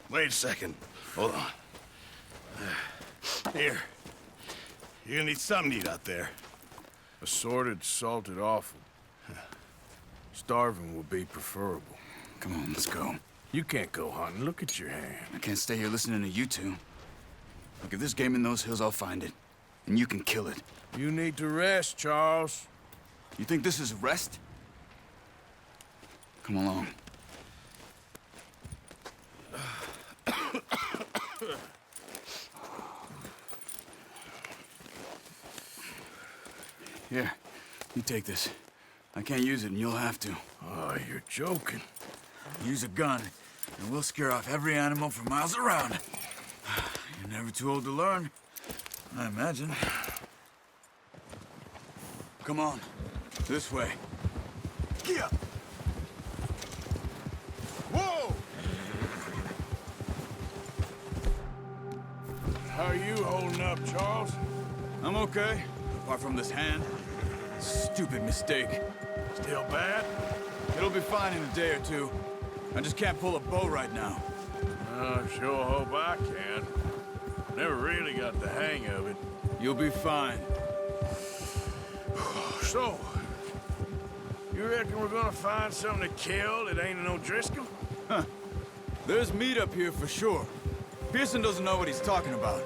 Wait a second. Hold on. Here. You're gonna need something to eat out there. Assorted, salted offal. Starving will be preferable. Come on, let's go. You can't go hunting. Look at your hand. I can't stay here listening to you two. Look, if there's game in those hills, I'll find it. And you can kill it. You need to rest, Charles. You think this is rest? Come along. Here, you take this. I can't use it, and you'll have to. Oh, you're joking. Use a gun, and we'll scare off every animal for miles around. You're never too old to learn, I imagine. Come on, this way. Yeah. Whoa! How are you holding up, Charles? I'm okay, apart from this hand. Stupid mistake. Still bad? It'll be fine in a day or two. I just can't pull a bow right now. I sure hope I can. Never really got the hang of it. You'll be fine. So, you reckon we're gonna find something to kill that ain't an O'Driscoll? Huh. There's meat up here for sure. Pearson doesn't know what he's talking about.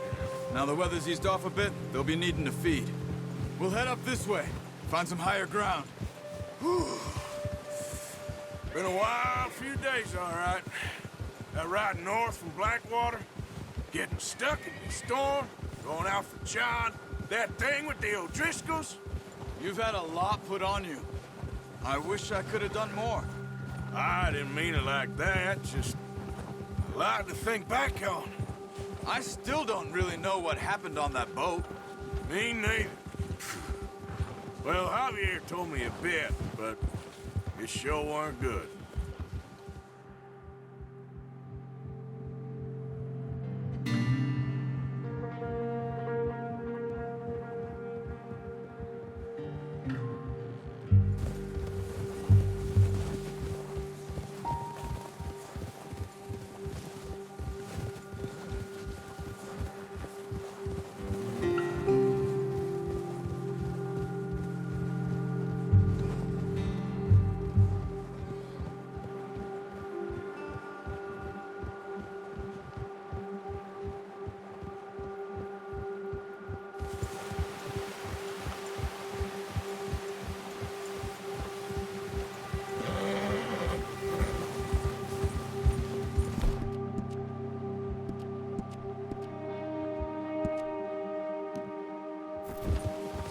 Now the weather's eased off a bit, they'll be needing to feed. We'll head up this way, find some higher ground. Whew. Been a wild few days, all right. That ride north from Blackwater, getting stuck in the storm, going out for John, that thing with the O'Driscolls. You've had a lot put on you. I wish I could have done more. I didn't mean it like that, just a lot to think back on. I still don't really know what happened on that boat. Me neither. Well, Javier told me a bit, but it sure weren't good.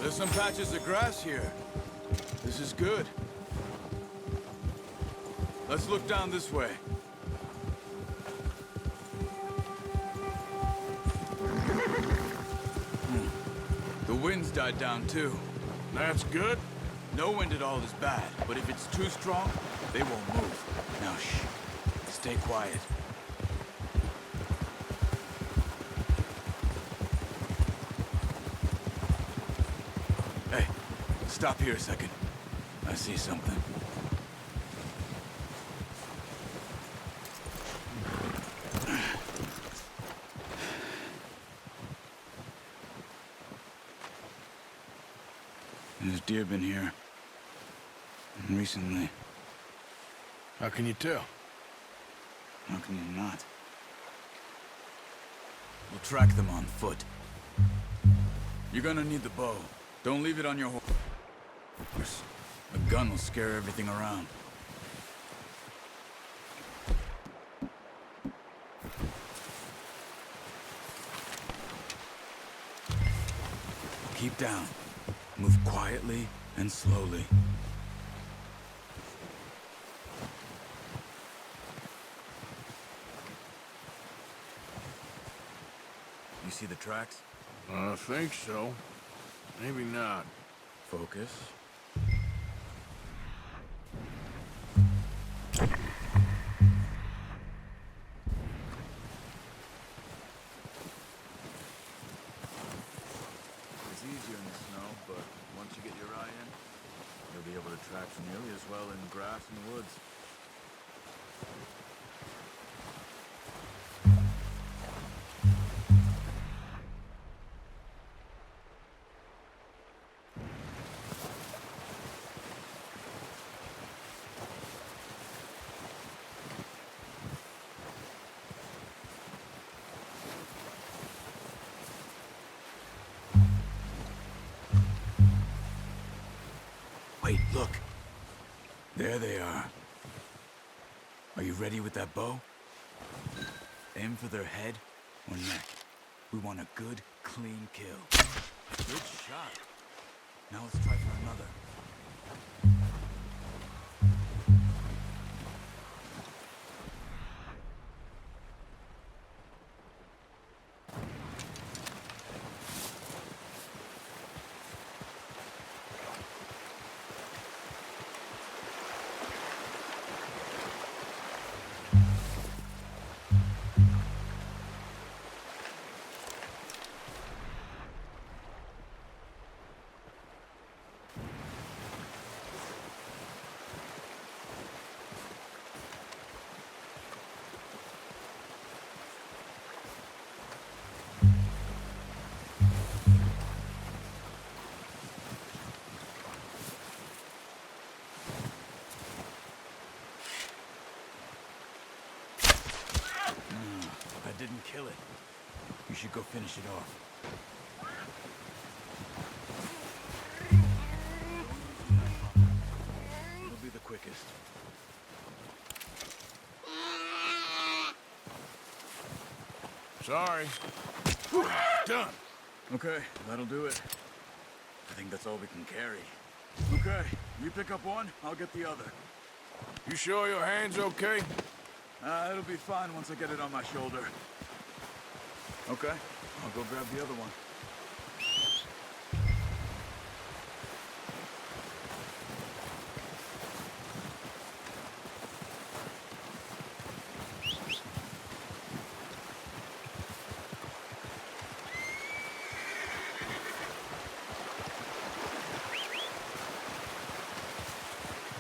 There's some patches of grass here. This is good. Let's look down this way. The wind's died down too. That's good. No wind at all is bad, but if it's too strong, they won't move. Now shh. Stay quiet. Hey, stop here a second. I see something. There's deer been here. Recently. How can you tell? How can you not? We'll track them on foot. You're gonna need the bow. Don't leave it on your horse. A gun will scare everything around. Keep down. Move quietly and slowly. You see the tracks? I think so. Maybe not. Focus. It's easier in the snow, but once you get your eye in, you'll be able to track nearly as well in grass and woods. Wait, look. There they are. Are you ready with that bow? Aim for their head or neck. We want a good, clean kill. Good shot. Now let's try for another. I didn't kill it. You should go finish it off. It'll be the quickest. Sorry. Done. Okay, that'll do it. I think that's all we can carry. Okay, you pick up one, I'll get the other. You sure your hand's okay? It'll be fine once I get it on my shoulder. Okay, I'll go grab the other one.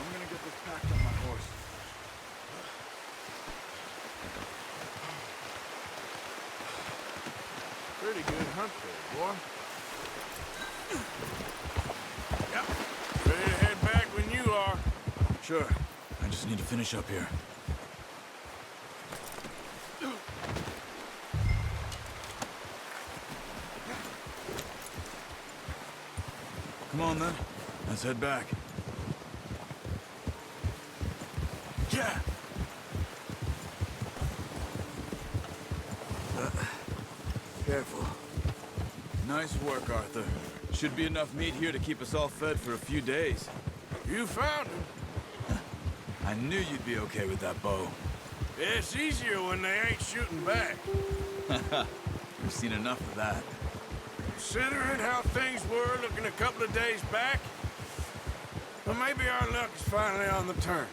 I'm gonna get this packed on my horse. Pretty good hunt there, boy. Yep. Ready to head back when you are. Sure. I just need to finish up here. Come on, then. Let's head back. Yeah! Careful. Nice work, Arthur. Should be enough meat here to keep us all fed for a few days. You found him. I knew you'd be okay with that bow. It's easier when they ain't shooting back. We've seen enough of that. Considering how things were looking a couple of days back, well, maybe our luck is finally on the turn.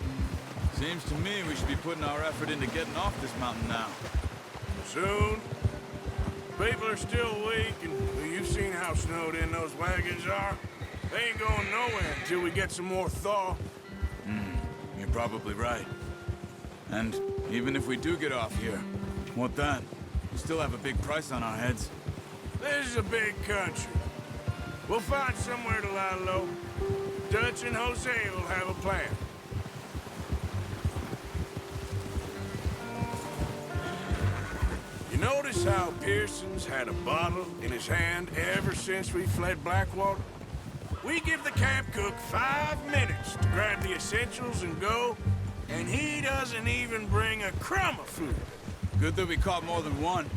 Seems to me we should be putting our effort into getting off this mountain now. Soon. People are still weak, and well, you've seen how snowed in those wagons are. They ain't going nowhere until we get some more thaw. You're probably right. And even if we do get off here, what then? We still have a big price on our heads. This is a big country. We'll find somewhere to lie low. Dutch and Jose will have a plan. You notice how Pearson's had a bottle in his hand ever since we fled Blackwater? We give the camp cook 5 minutes to grab the essentials and go, and he doesn't even bring a crumb of food. Good that we caught more than one.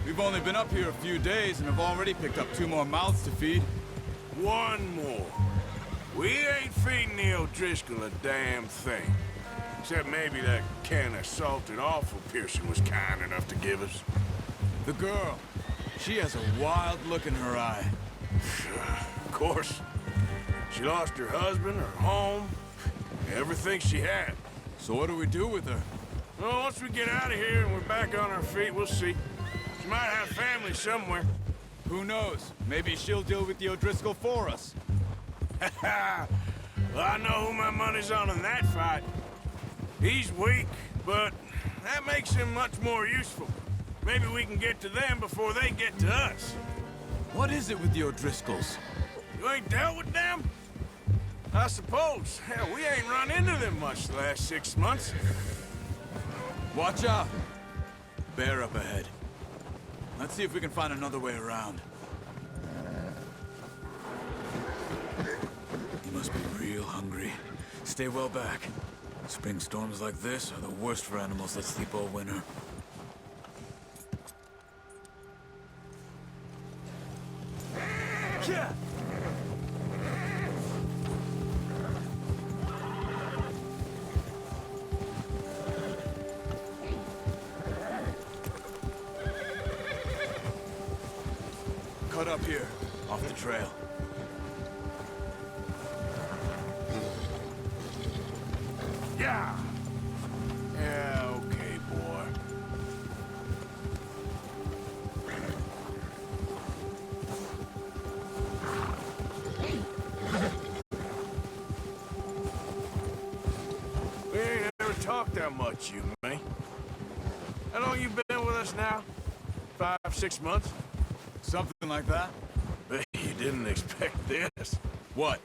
We've only been up here a few days and have already picked up 2 more mouths to feed. One more. We ain't feeding the O'Driscoll a damn thing. Except maybe that can of salted offal Pearson was kind enough to give us. The girl, she has a wild look in her eye. Of course. She lost her husband, her home, everything she had. So what do we do with her? Well, once we get out of here and we're back on our feet, we'll see. She might have family somewhere. Who knows? Maybe she'll deal with the O'Driscoll for us. Well, I know who my money's on in that fight. He's weak, but that makes him much more useful. Maybe we can get to them before they get to us. What is it with the O'Driscolls? You ain't dealt with them? I suppose. Hell, we ain't run into them much the last 6 months. Watch out! Bear up ahead. Let's see if we can find another way around. You must be real hungry. Stay well back. Spring storms like this are the worst for animals that sleep all winter. Yeah! Cut up here, off the trail. Yeah. Yeah, okay, boy. We ain't ever talked that much, you and me. How long you been with us now? 5, 6 months? Something like that? Bet you didn't expect this. What?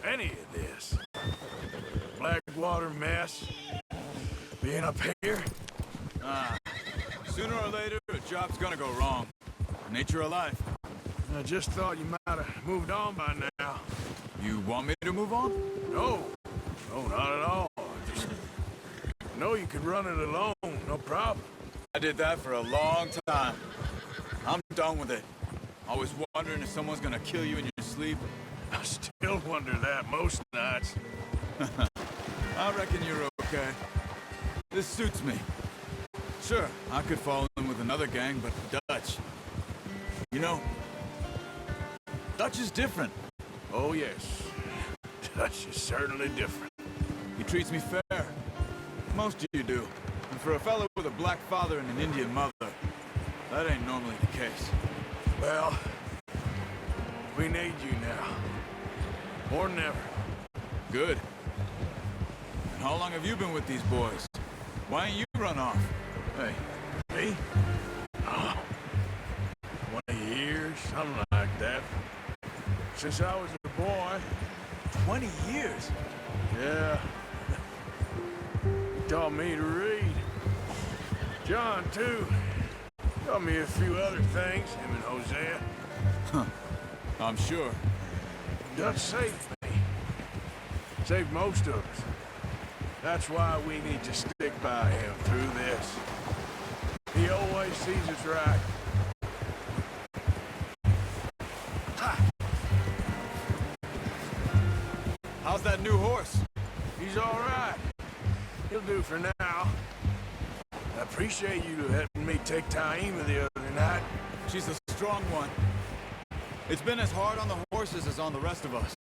Any of this. Blackwater mess. Being up here. Sooner or later, a job's gonna go wrong. Nature of life. I just thought you might have moved on by now. You want me to move on? No. No, not at all. I know you could run it alone, no problem. I did that for a long time. I'm done with it. Always wondering if someone's gonna kill you in your sleep. I still wonder that most nights. I reckon you're okay. This suits me. Sure, I could fall in with another gang, but Dutch... You know, Dutch is different. Oh, yes. Dutch is certainly different. He treats me fair. Most of you do. And for a fellow with a black father and an Indian mother, that ain't normally the case. Well, we need you now. Or never. Good. And how long have you been with these boys? Why ain't you run off? Hey. Me? Oh, 20 years, something like that. Since I was a boy. 20 years? Yeah. He taught me to read. John, too. Taught me a few other things, him and Hosea. Huh. I'm sure. Dutch saved me. Saved most of us. That's why we need to stick by him through this. He always sees us right. How's that new horse? He's all right. He'll do for now. I appreciate you letting me take Taima the other night. She's a strong one. It's been as hard on the horses as on the rest of us.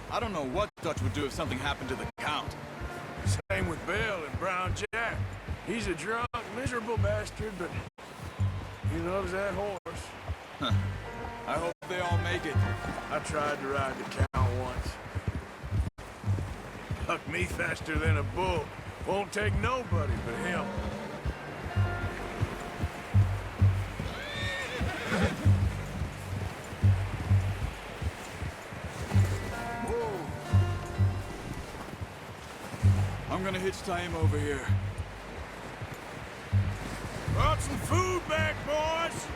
I don't know what Dutch would do if something happened to the Count. Same with Bill and Brown Jack. He's a drunk, miserable bastard, but he loves that horse. Huh. I hope they all make it. I tried to ride the Count once. Buck me faster than a bull. Won't take nobody but him. I'm gonna hitch Taima over here. Well, it's some food back, boys!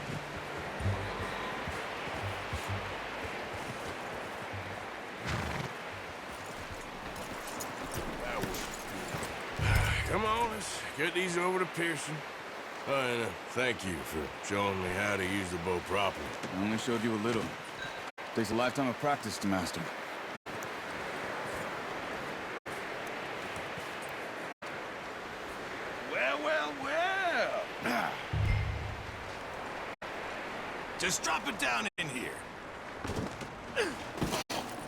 Come on, let's get these over to Pearson. And thank you for showing me how to use the bow properly. I only showed you a little. Takes a lifetime of practice to master. Well. Just drop it down in here.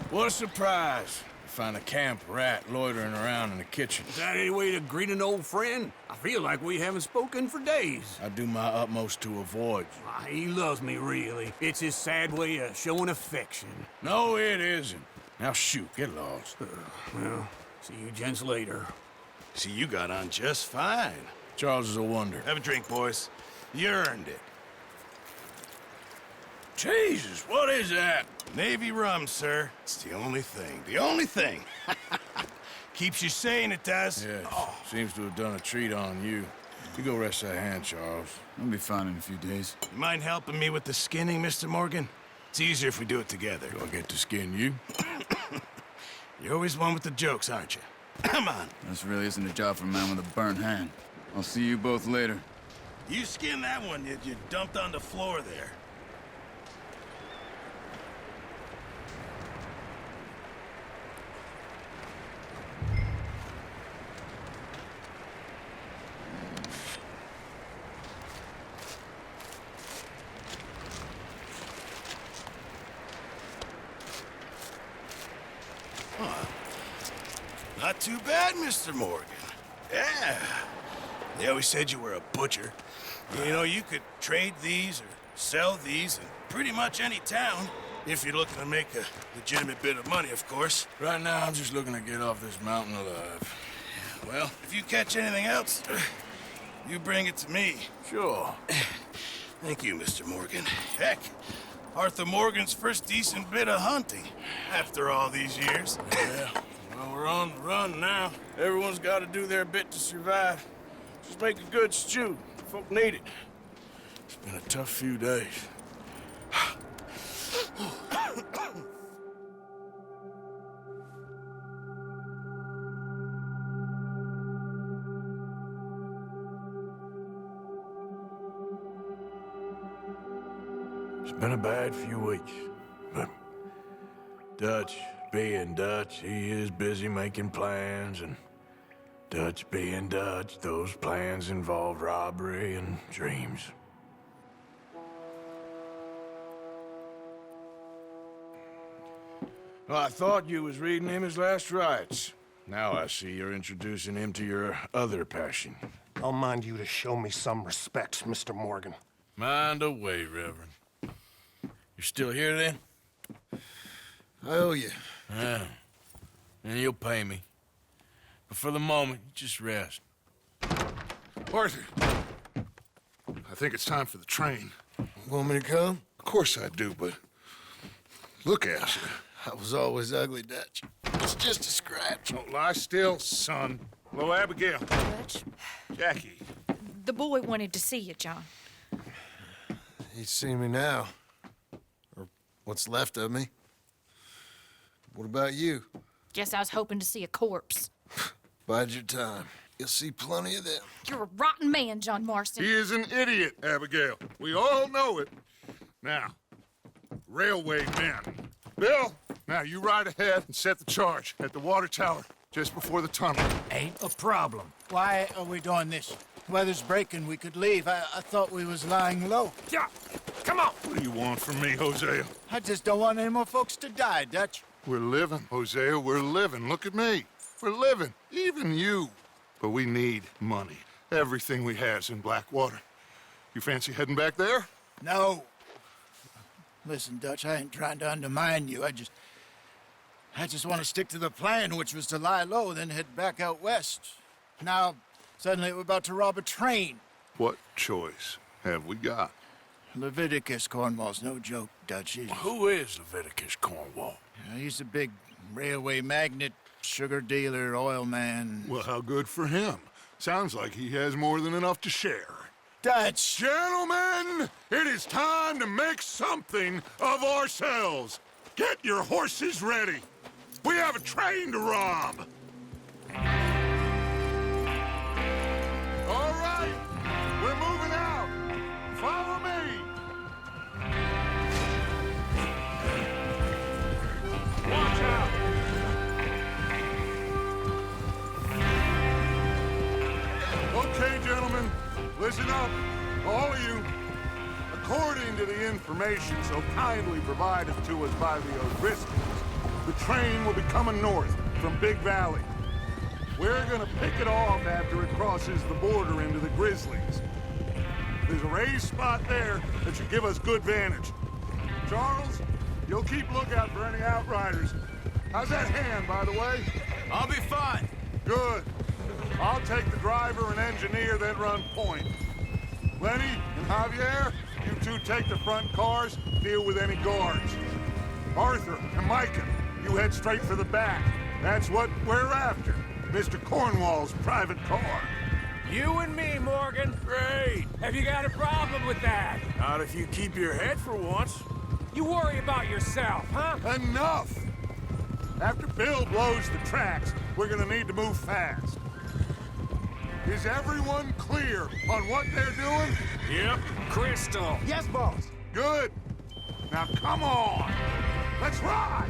What a surprise. Find a camp rat loitering around in the kitchen. Is that any way to greet an old friend? I feel like we haven't spoken for days. I do my utmost to avoid you. He loves me, really. It's his sad way of showing affection. No, it isn't. Now shoot, get lost. Well, see you gents later. See, you got on just fine. Charles is a wonder. Have a drink, boys. You earned it. Jesus, what is that? Navy rum, sir. It's the only thing. The only thing. Keeps you sane, it does. Yeah, seems to have done a treat on you. You go rest that hand, Charles. I'll be fine in a few days. You mind helping me with the skinning, Mr. Morgan? It's easier if we do it together. Do I get to skin you? You're always one with the jokes, aren't you? Come on. This really isn't a job for a man with a burnt hand. I'll see you both later. You skin that one you dumped on the floor there. Not too bad, Mr. Morgan. Yeah. They always said you were a butcher. You know, you could trade these or sell these in pretty much any town, if you're looking to make a legitimate bit of money, of course. Right now, I'm just looking to get off this mountain alive. Well, if you catch anything else, you bring it to me. Sure. Thank you, Mr. Morgan. Heck, Arthur Morgan's first decent bit of hunting after all these years. Yeah. Well, we're on the run now. Everyone's got to do their bit to survive. Just make a good stew. Folk need it. It's been a tough few days. It's been a bad few weeks, but Dutch being Dutch, he is busy making plans, and Dutch being Dutch, those plans involve robbery and dreams. Well, I thought you was reading him his last rites. Now I see you're introducing him to your other passion. I'll mind you to show me some respect, Mr. Morgan. Mind away, Reverend. You're still here, then? I owe you. Yeah. And you'll pay me. But for the moment, just rest. Arthur, I think it's time for the train. Want me to come? Of course I do, but look at you. I was always ugly, Dutch. It's just a scratch. Don't lie still, son. Hello, Abigail. Dutch, Jackie. the boy wanted to see you, John. He's seen me now. Or what's left of me. What about you? Guess I was hoping to see a corpse. Bide your time. You'll see plenty of them. You're a rotten man, John Marston. He is an idiot, Abigail. We all know it. Now, railway men. Bill, now you ride ahead and set the charge at the water tower just before the tunnel. Ain't a problem. Why are we doing this? Weather's breaking. We could leave. I thought we was lying low. Yeah, come on. What do you want from me, Hosea? I just don't want any more folks to die, Dutch. We're living, Hosea. We're living. Look at me. We're living. Even you. But we need money. Everything we has in Blackwater. You fancy heading back there? No. Listen, Dutch, I ain't trying to undermine you. I just want to stick to the plan, which was to lie low, then head back out west. Now, suddenly we're about to rob a train. What choice have we got? Leviticus Cornwall's no joke, Dutch. Who is Leviticus Cornwall? He's a big railway magnate, sugar dealer, oil man. Well, how good for him. Sounds like he has more than enough to share. Dutch! Gentlemen, it is time to make something of ourselves. Get your horses ready. We have a train to rob. All right, we're moving out. Follow me. Watch out. Okay, gentlemen, listen up, all of you. According to the information so kindly provided to us by the O'Driscolls, the train will be coming north from Big Valley. We're gonna pick it off after it crosses the border into the Grizzlies. There's a raised spot there that should give us good vantage. Charles, you'll keep lookout for any outriders. How's that hand, by the way? I'll be fine. Good. I'll take the driver and engineer, then run point. Lenny and Javier, you two take the front cars, deal with any guards. Arthur and Micah, you head straight for the back. That's what we're after. Mr. Cornwall's private car. You and me, Morgan. Great. Have you got a problem with that? Not if you keep your head for once. You worry about yourself, huh? Enough! After Bill blows the tracks, we're gonna need to move fast. Is everyone clear on what they're doing? Yep. Crystal. Yes, boss. Good. Now come on. Let's ride.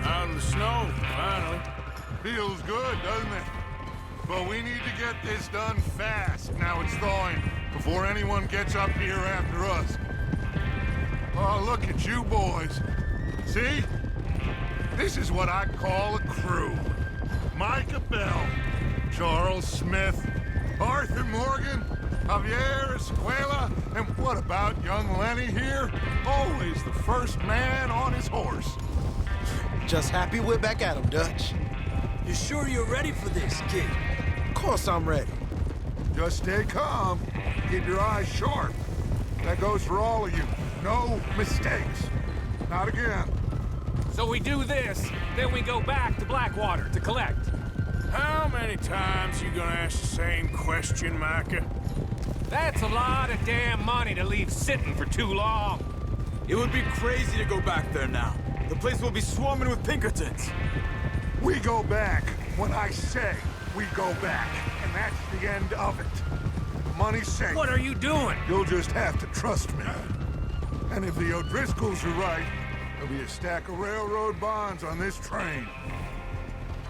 Out in the snow, finally. Feels good, doesn't it? But we need to get this done fast. Now it's thawing, before anyone gets up here after us. Oh, look at you boys. See? This is what I call a crew. Micah Bell, Charles Smith, Arthur Morgan, Javier Escuela, and what about young Lenny here? Always the first man on his horse. Just happy we're back at him, Dutch. You sure you're ready for this, kid? Of course I'm ready. Just stay calm. Keep your eyes sharp. That goes for all of you. No mistakes. Not again. So we do this, then we go back to Blackwater to collect. How many times you gonna ask the same question, Micah? That's a lot of damn money to leave sitting for too long. It would be crazy to go back there now. The place will be swarming with Pinkertons. We go back when I say we go back. And that's the end of it. Money's safe. What are you doing? You'll just have to trust me. And if the O'Driscolls are right, there'll be a stack of railroad bonds on this train.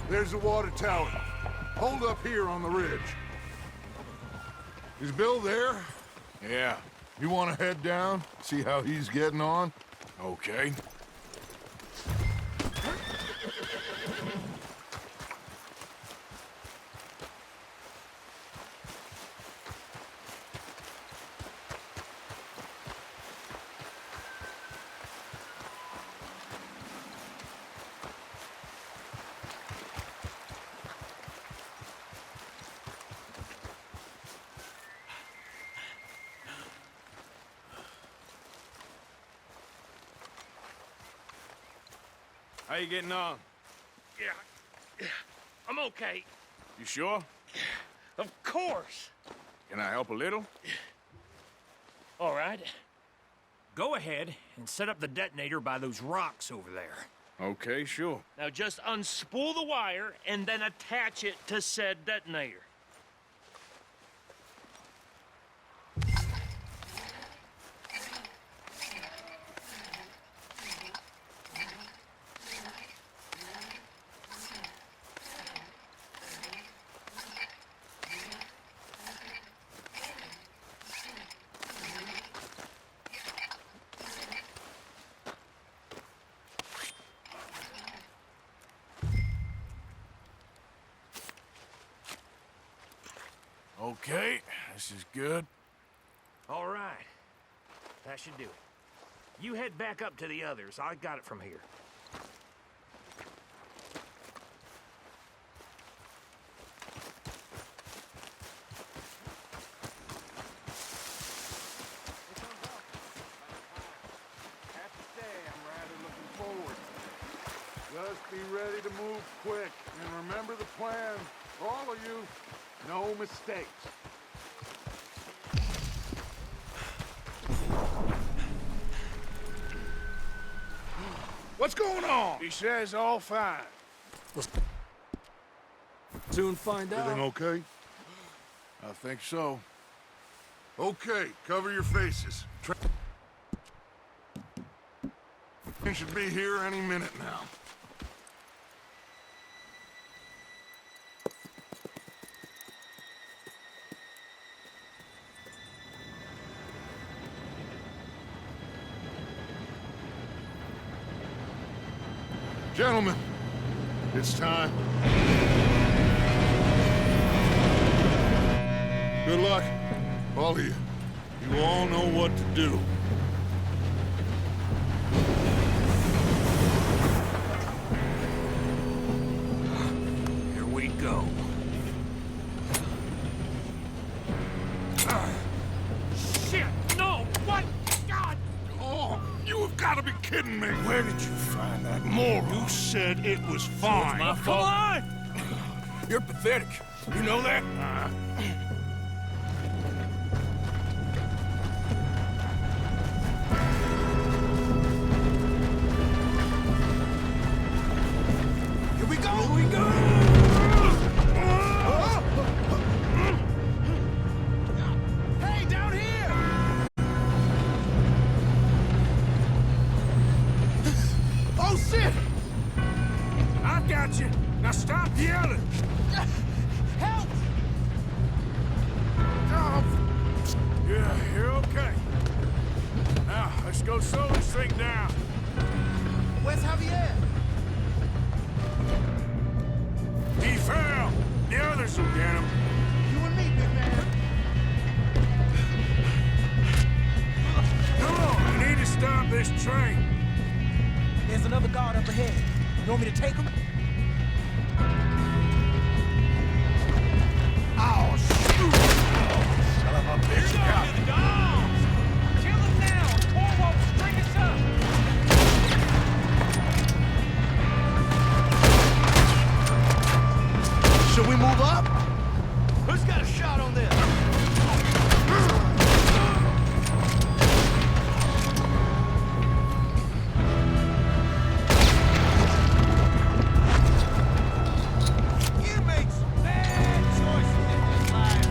There's the water tower. Hold up here on the ridge. Is Bill there? Yeah. You want to head down, see how he's getting on? Okay. How you getting on? Yeah, I'm okay. You sure? Of course. Can I help a little? All right. Go ahead and set up the detonator by those rocks over there. Okay, sure. Now just unspool the wire and then attach it to said detonator. Okay, this is good. All right. That should do it. You head back up to the others. I got it from here. Just be ready to move quick, and remember the plan. All of you, no mistakes. What's going on? He says all fine. Soon find out. Everything okay? I think so. Okay, cover your faces. Train should be here any minute now. Gentlemen, it's time. Good luck, all of you. You all know what to do. Here we go. Shit! No! What? God! Oh, you have got to be kidding me. Where did you find that moron? You said it was fine. My fault. Come on! You're pathetic. You know that? Here we go! Here we go! Hey, down here! Oh, shit! I got you. Now stop yelling. Help! Yeah, you're okay. Now, let's go slow this thing down. Where's Javier? He fell. The others will get him. You and me, big man. Come on, we need to stop this train. There's another guard up ahead. You want me to take him? Oh, shoot! Son of a bitch. The dogs! Kill them now! Corvo, string us up! Should we move up? Who's got a shot on this? You make some bad choices in this life.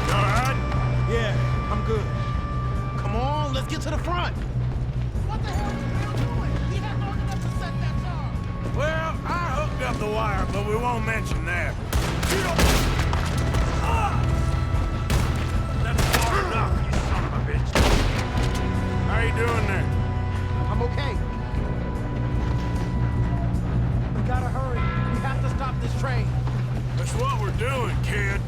You all right? Yeah, I'm good. Come on, let's get to the front. What the hell are you doing? We have long enough to set that charge. Well, I hooked up the wire, but we won't mention that. You don't... That's far enough, you son of a bitch. How you doing there? I'm okay. We gotta hurry. We have to stop this train. That's what we're doing, kid.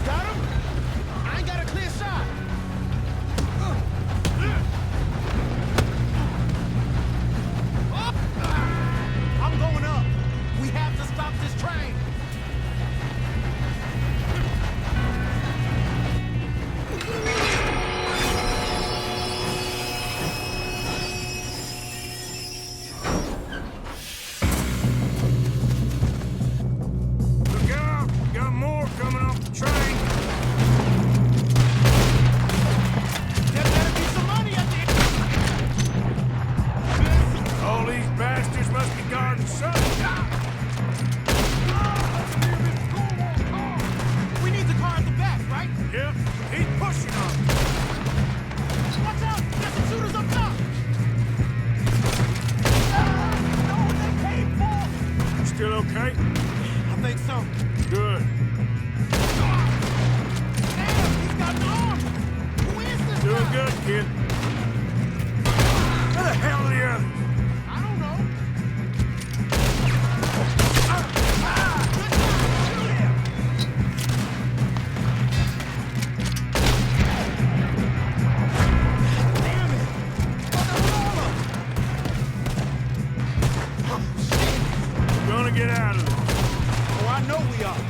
Got him? I ain't got a clear shot. I'm going up. We have to stop this train. Look out! Got more coming off the train. There better be some money at the end. All these bastards must be guarding something. We need the car at the back, right? Yep, he's pushing on. Watch out! There's some shooters up top! You know what they came for? You still okay? I think so. Good. He's got an arm! Who is this Doing guy? good, kid. Where the hell are the others? I don't know. We're gonna get out of this. Oh, I know we are.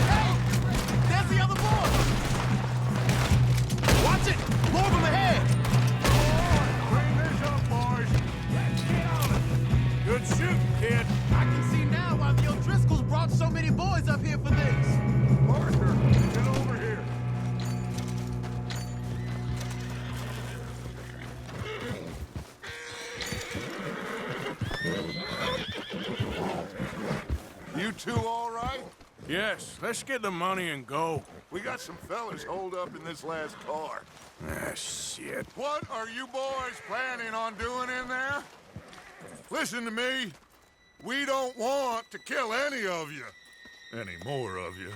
Hey! There's the other boy! Watch it! More of them ahead! Bring this up, boys. Let's get on it. Good shooting, kid. I can see now why the O'Driscolls brought so many boys up here for this. Parker, get over here. You two all right? Yes, let's get the money and go. We got some fellas holed up in this last car. Ah, shit. What are you boys planning on doing in there? Listen to me. We don't want to kill any of you. Any more of you.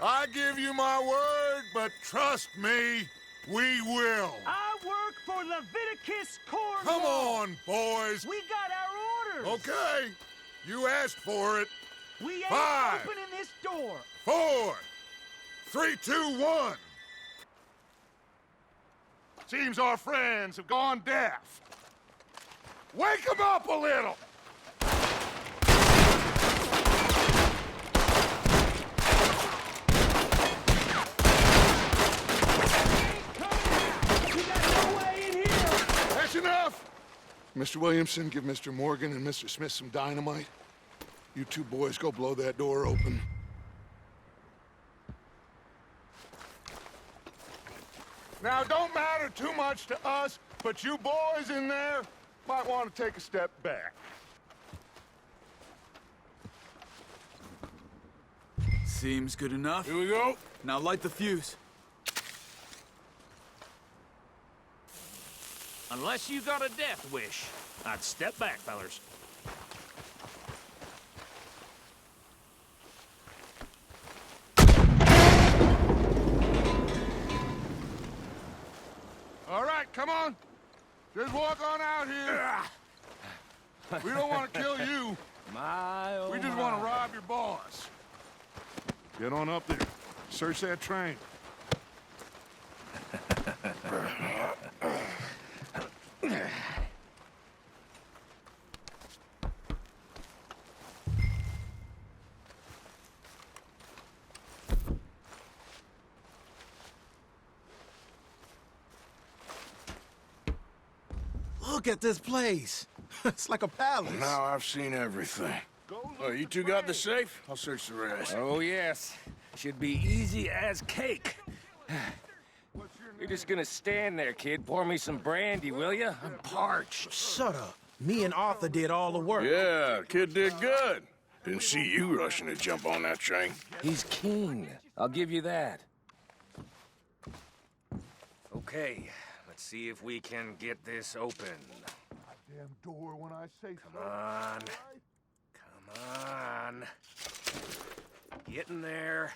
I give you my word, but trust me, we will. I work for Leviticus Cornwall. Come on, boys. We got our orders. Okay. You asked for it. We ain't 5, opening this door. 4, 3, 2, 1. Seems our friends have gone deaf. Wake them up a little. That's enough. Mr. Williamson, give Mr. Morgan and Mr. Smith some dynamite. You two boys go blow that door open. Now, don't matter too much to us, but you boys in there might want to take a step back. Seems good enough. Here we go. Now light the fuse. Unless you got a death wish, I'd step back, fellers. All right, come on. Just walk on out here. We don't want to kill you. We just want to rob your boss. Get on up there. Search that train. Look at this place. It's like a palace. Now I've seen everything. Oh, you two got the safe? I'll search the rest. Oh, yes. Should be easy as cake. You're just gonna stand there, kid. Pour me some brandy, will you? I'm parched. Shut up. Me and Arthur did all the work. Yeah, kid did good. Didn't see you rushing to jump on that train. He's keen. I'll give you that. Okay, let's see if we can get this open. Damn door when I say Come on. Come on. Get in there.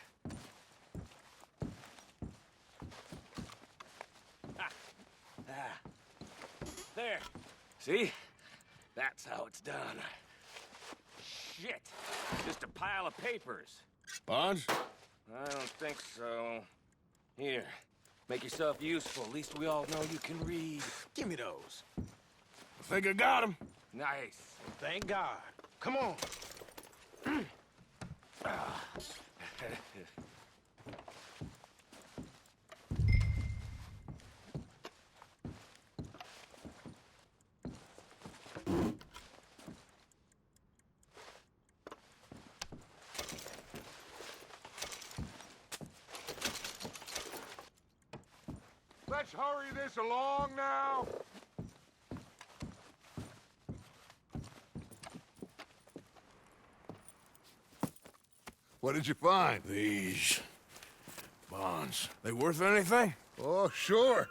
There. See? That's how it's done. Shit. Just a pile of papers. Bonds? I don't think so. Here. Make yourself useful. At least we all know you can read. Give me those. I think I got him. Nice. Thank God. Come on. Let's hurry this along now. What did you find? These bonds. They worth anything? Oh, sure.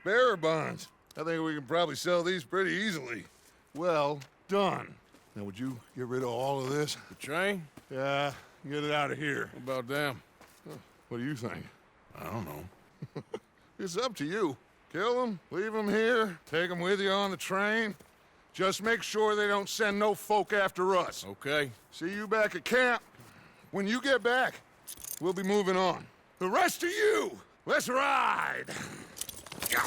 Bearer bonds. I think we can probably sell these pretty easily. Well done. Now, would you get rid of all of this? The train? Yeah, get it out of here. What about them? What do you think? I don't know. It's up to you. Kill them, leave them here, take them with you on the train. Just make sure they don't send no folk after us. Okay. See you back at camp. When you get back, we'll be moving on. The rest of you, let's ride! Yeah.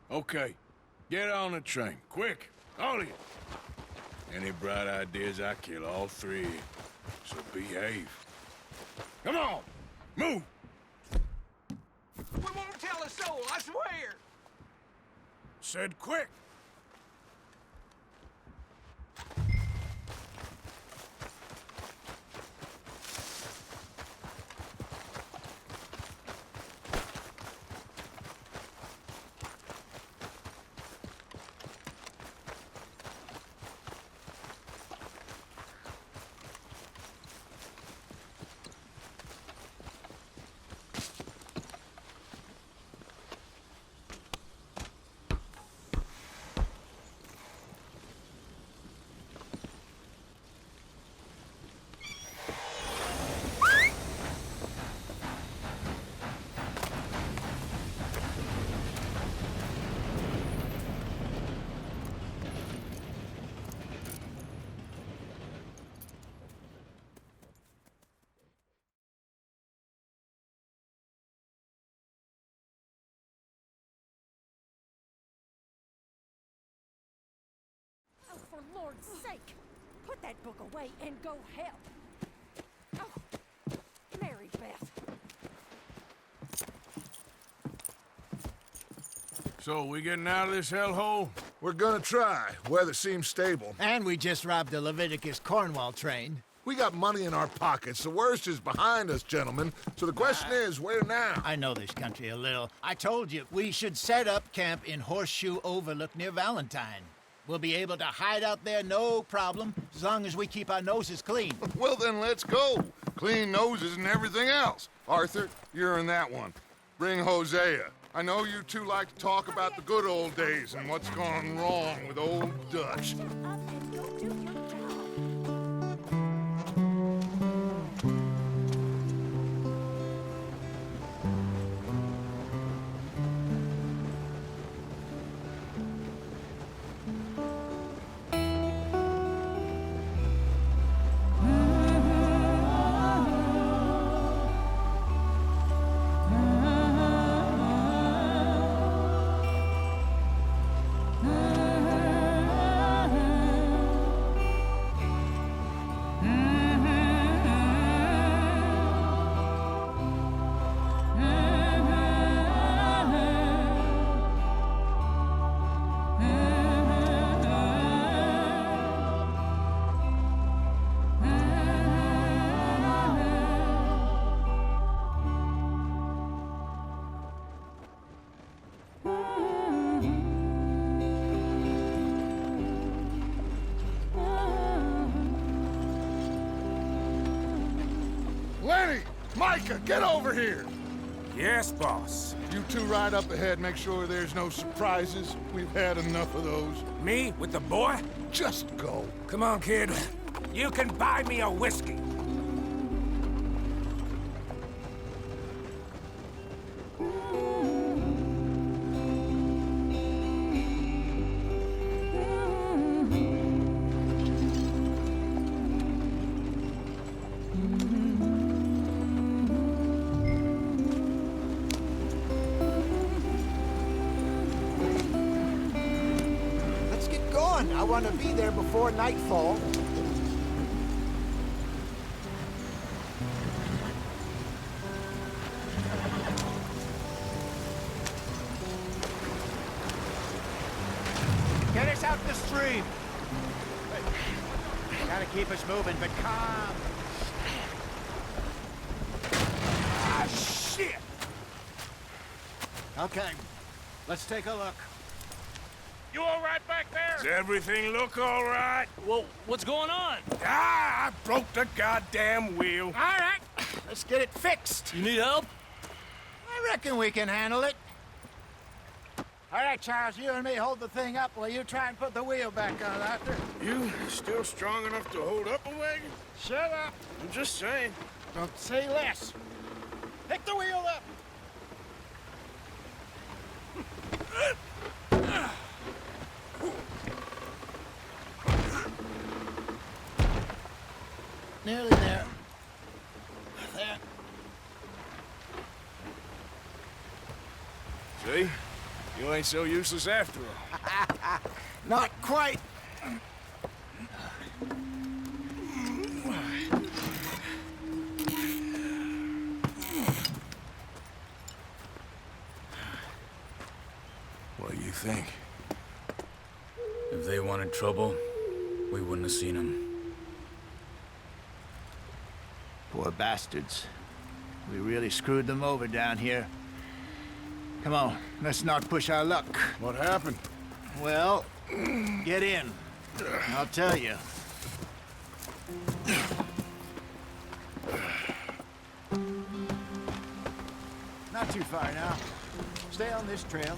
Okay. Get on the train. Quick. All of you. Any bright ideas, I kill all three of you. So behave. Come on! Move! We won't tell a soul, I swear! Said quick! Oh, for Lord's sake, put that book away and go help. Oh, Mary Beth. So, we getting out of this hellhole? We're gonna try. Weather seems stable. And we just robbed the Leviticus Cornwall train. We got money in our pockets. The worst is behind us, gentlemen. So the question is, where now? I know this country a little. I told you, we should set up camp in Horseshoe Overlook near Valentine. We'll be able to hide out there no problem, as long as we keep our noses clean. Well, then let's go. Clean noses and everything else. Arthur, you're in that one. Bring Hosea. I know you two like to talk about the good old days and what's gone wrong with old Dutch. Shut up and go do your job. Lenny! Micah, get over here! Yes, boss. You two ride up ahead, make sure there's no surprises. We've had enough of those. Me with the boy? Just go. Come on, kid. You can buy me a whiskey. Let's get going. I want to be there before nightfall. Get us out the stream. Gotta keep us moving, but calm. Ah, shit! Okay, let's take a look. You all right back there? Does everything look all right? Well, what's going on? Ah, I broke the goddamn wheel. All right, let's get it fixed. You need help? I reckon we can handle it. All right, Charles, you and me hold the thing up while you try and put the wheel back on, Arthur. You still strong enough to hold up a wagon? Shut up. I'm just saying. Don't say less. Pick the wheel up. Nearly there. There. See? You ain't so useless after all. Not quite. What do you think? If they wanted trouble, we wouldn't have seen them. Poor bastards. We really screwed them over down here. Come on, let's not push our luck. What happened? Well, get in. I'll tell you. Not too far now. Stay on this trail.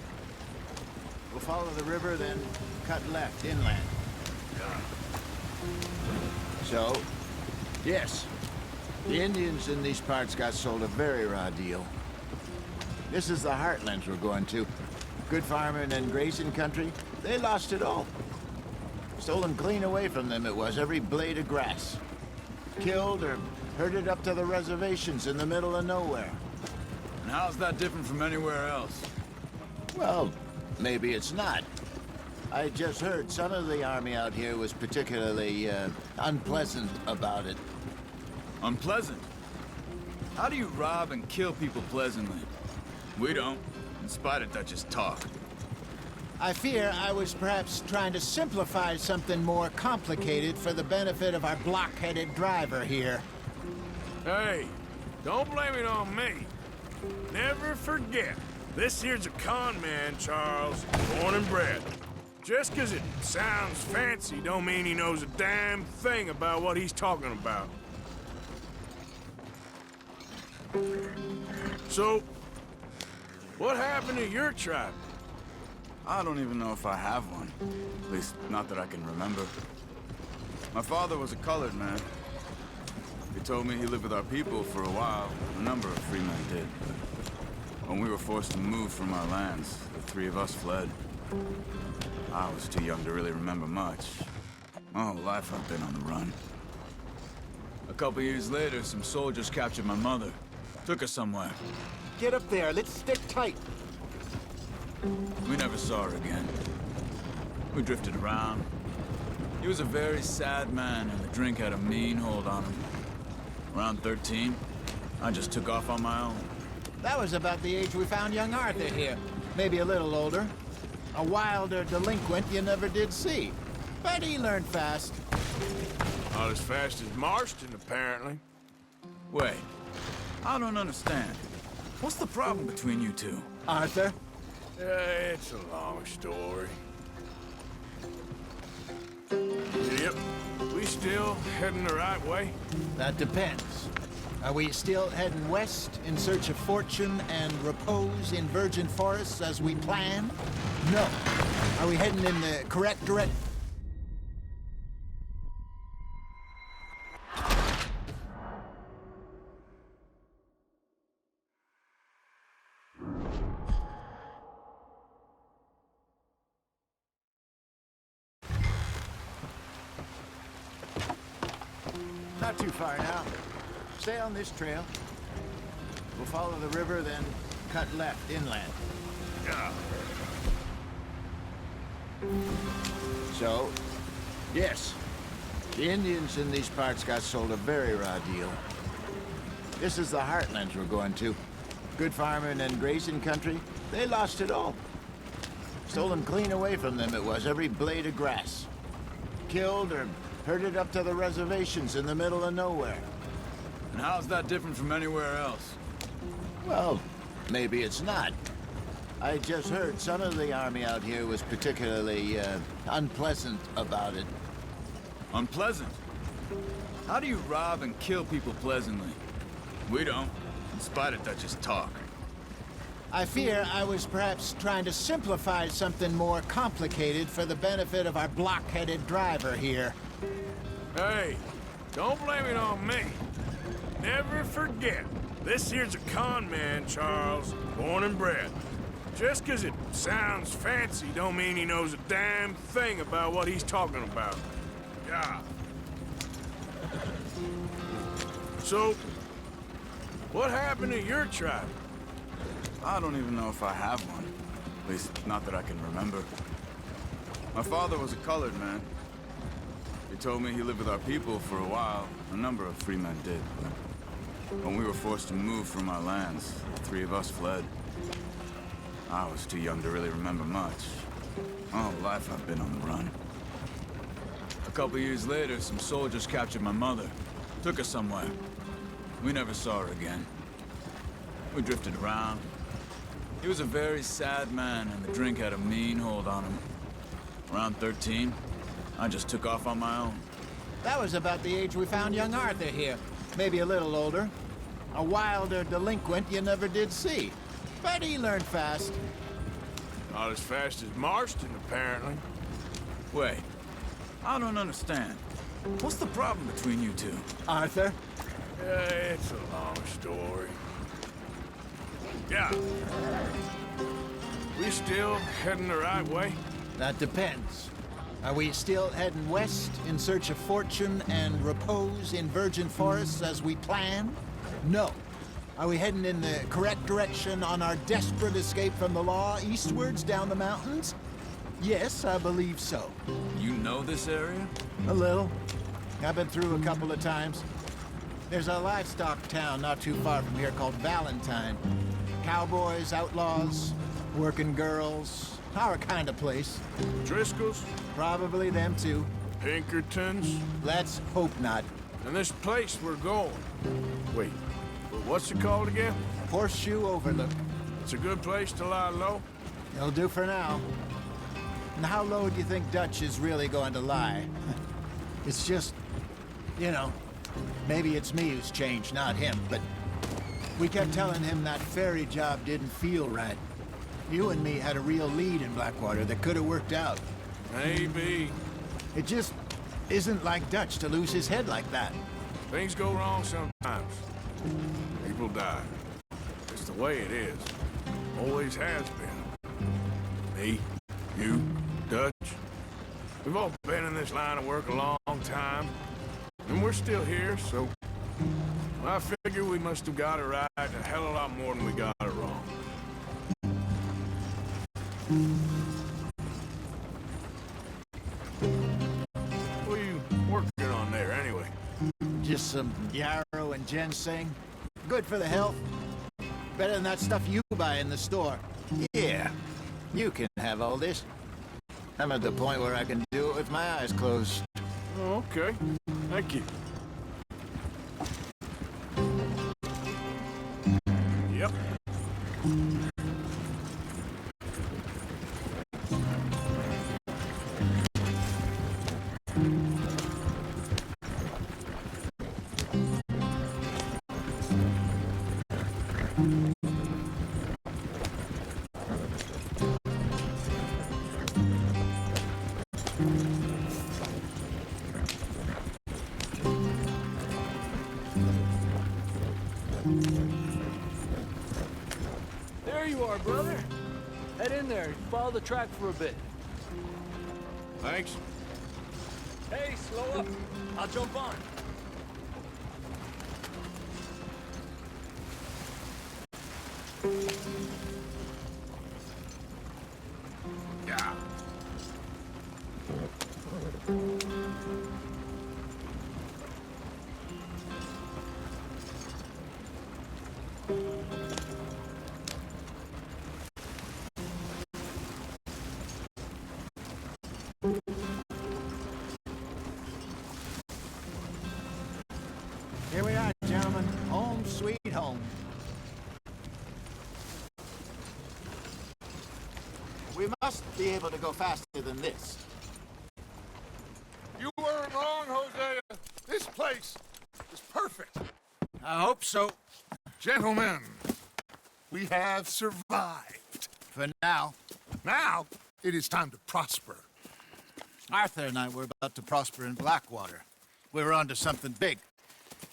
We'll follow the river, then cut left inland. So, yes, the Indians in these parts got sold a very raw deal. This is the heartlands we're going to. Good farming and grazing country, they lost it all. Stolen clean away from them it was, every blade of grass. Killed or herded up to the reservations in the middle of nowhere. And how's that different from anywhere else? Well, maybe it's not. I just heard some of the army out here was particularly, unpleasant about it. Unpleasant? How do you rob and kill people pleasantly? We don't, in spite of Dutch's talk. I fear I was perhaps trying to simplify something more complicated for the benefit of our block-headed driver here. Hey, don't blame it on me. Never forget, this here's a con man, Charles, born and bred. Just 'cause it sounds fancy don't mean he knows a damn thing about what he's talking about. So, what happened to your tribe? I don't even know if I have one. At least, not that I can remember. My father was a colored man. He told me he lived with our people for a while. A number of free men did. When we were forced to move from our lands, the three of us fled. I was too young to really remember much. My whole life I've been on the run. A couple years later, some soldiers captured my mother. Took her somewhere. Get up there, let's stick tight. We never saw her again. We drifted around. He was a very sad man, and the drink had a mean hold on him. Around 13, I just took off on my own. That was about the age we found young Arthur here. Maybe a little older. A wilder delinquent you never did see. But he learned fast. Not as fast as Marston, apparently. Wait, I don't understand. What's the problem between you two? Arthur? It's a long story. Yep. We still heading the right way? That depends. Are we still heading west in search of fortune and repose in virgin forests as we planned? No. Are we heading in the correct direction? Not too far now. Stay on this trail. We'll follow the river, then cut left inland. So, yes, the Indians in these parts got sold a very raw deal. This is the heartlands we're going to. Good farming and grazing country, they lost it all. Stolen clean away from them it was, every blade of grass. Killed or herded up to the reservations in the middle of nowhere. And how's that different from anywhere else? Well, maybe it's not. I just heard some of the army out here was particularly, unpleasant about it. Unpleasant? How do you rob and kill people pleasantly? We don't, in spite of Dutch's talk. I fear I was perhaps trying to simplify something more complicated for the benefit of our block-headed driver here. Hey, don't blame it on me. Never forget, this here's a con man, Charles, born and bred. Just 'cause it sounds fancy don't mean he knows a damn thing about what he's talking about. Yeah. So, what happened to your tribe? I don't even know if I have one. At least, not that I can remember. My father was a colored man. He told me he lived with our people for a while. A number of free men did. When we were forced to move from our lands, the three of us fled. I was too young to really remember much. All life I've been on the run. A couple years later, some soldiers captured my mother. Took her somewhere. We never saw her again. We drifted around. He was a very sad man, and the drink had a mean hold on him. Around 13, I just took off on my own. That was about the age we found young Arthur here. Maybe a little older. A wilder delinquent you never did see. But he learned fast. Not as fast as Marston, apparently. Wait, I don't understand. What's the problem between you two? Arthur? It's a long story. Yeah. We still heading the right way? That depends. Are we still heading west in search of fortune and repose in virgin forests as we planned? No. Are we heading in the correct direction on our desperate escape from the law eastwards down the mountains? Yes, I believe so. You know this area? A little. I've been through a couple of times. There's a livestock town not too far from here called Valentine. Cowboys, outlaws, working girls, our kind of place. Driscoll's? Probably them too. Pinkertons? Let's hope not. And this place we're going. Wait, what's it called again? Horseshoe Overlook. It's a good place to lie low? It'll do for now. And how low do you think Dutch is really going to lie? It's just, you know, maybe it's me who's changed, not him, but we kept telling him that ferry job didn't feel right. You and me had a real lead in Blackwater that could have worked out. Maybe. It just isn't like Dutch to lose his head like that. Things go wrong sometimes. People die. It's the way it is. Always has been. Me, you, Dutch. We've all been in this line of work a long time. And we're still here, so I figure we must have got it right a hell of a lot more than we got it wrong. What are you working on there, anyway? Just some yarrow and ginseng. Good for the health. Better than that stuff you buy in the store. Yeah, you can have all this. I'm at the point where I can do it with my eyes closed. Oh, okay. Thank you. Yep. There you are, brother. Head in there. Follow the track for a bit. Thanks. Hey, slow up. I'll jump on. Yeah. Here we are, gentlemen. Home sweet home. We must be able to go faster than this. You weren't wrong, Hosea. This place is perfect. I hope so. Gentlemen, We have survived. For now. Now, it is time to prosper. Arthur and I were about to prosper in Blackwater. We were onto something big.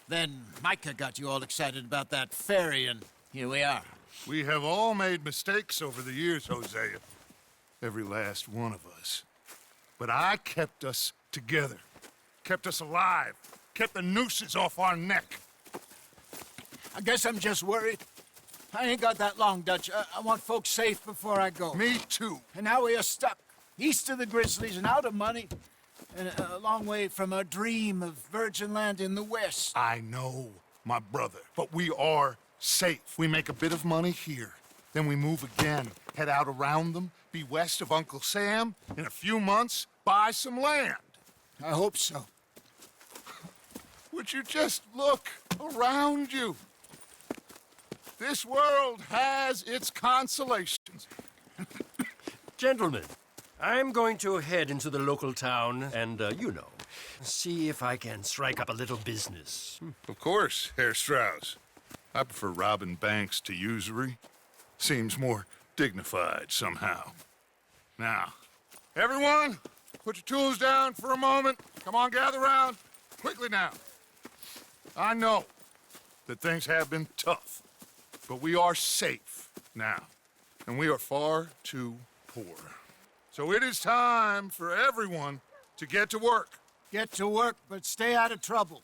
Then Micah got you all excited about that ferry, and here we are. We have all made mistakes over the years, Hosea. Every last one of us. But I kept us together. Kept us alive. Kept the nooses off our neck. I guess I'm just worried. I ain't got that long, Dutch. I want folks safe before I go. Me too. And now we are stuck, east of the Grizzlies and out of money, and a long way from our dream of virgin land in the west. I know, my brother, but we are safe. We make a bit of money here, then we move again, head out around them, be west of Uncle Sam, in a few months, buy some land. I hope so. Would you just look around you? This world has its consolations. Gentlemen, I'm going to head into the local town and, see if I can strike up a little business. Of course, Herr Strauss. I prefer robbing banks to usury. Seems more dignified somehow. Now, everyone, put your tools down for a moment. Come on, gather round. Quickly now. I know that things have been tough, but we are safe now, and we are far too poor. So it is time for everyone to get to work. Get to work, but stay out of trouble.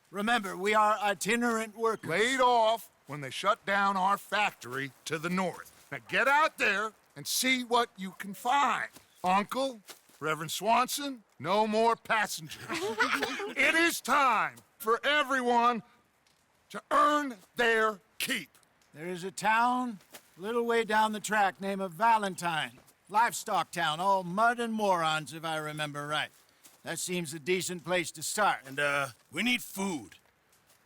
Remember, we are itinerant workers. Laid off when they shut down our factory to the north. Now get out there and see what you can find. Uncle, Reverend Swanson, no more passengers. It is time for everyone to earn their keep. There is a town a little way down the track named Valentine. Livestock town, all mud and morons, if I remember right. That seems a decent place to start. And, we need food.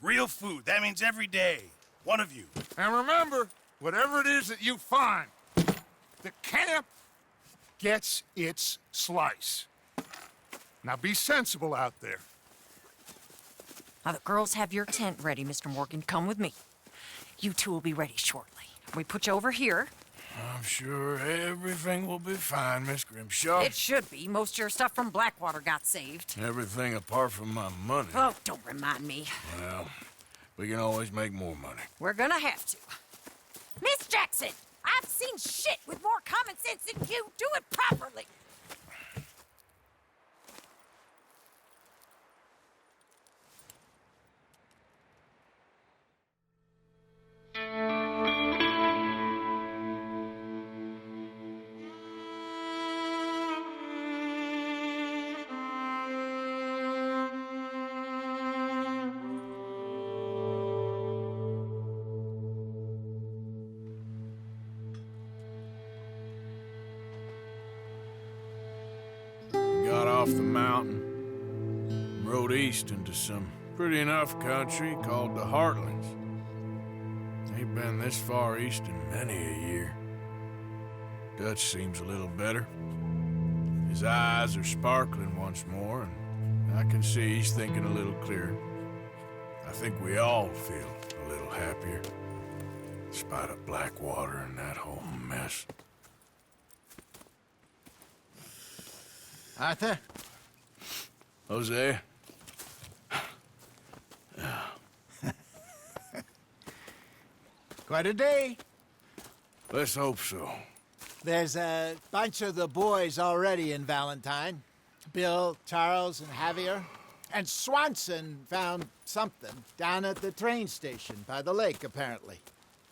Real food. That means every day. One of you. And remember, whatever it is that you find, the camp gets its slice. Now be sensible out there. Now, the girls have your tent ready, Mr. Morgan. Come with me. You two will be ready shortly. We put you over here. I'm sure everything will be fine, Miss Grimshaw. It should be. Most of your stuff from Blackwater got saved. Everything apart from my money. Oh, don't remind me. Well, we can always make more money. We're gonna have to. Miss Jackson, I've seen shit with more common sense than you. Do it properly. Got off the mountain, rode east into some pretty enough country called the Heartlands. Ain't been this far east in many a year. Dutch seems a little better. His eyes are sparkling once more, and I can see he's thinking a little clearer. I think we all feel a little happier, in spite of Blackwater and that whole mess. Arthur? Jose? Quite a day. Let's hope so. There's a bunch of the boys already in Valentine. Bill, Charles, and Javier. And Swanson found something down at the train station by the lake, apparently.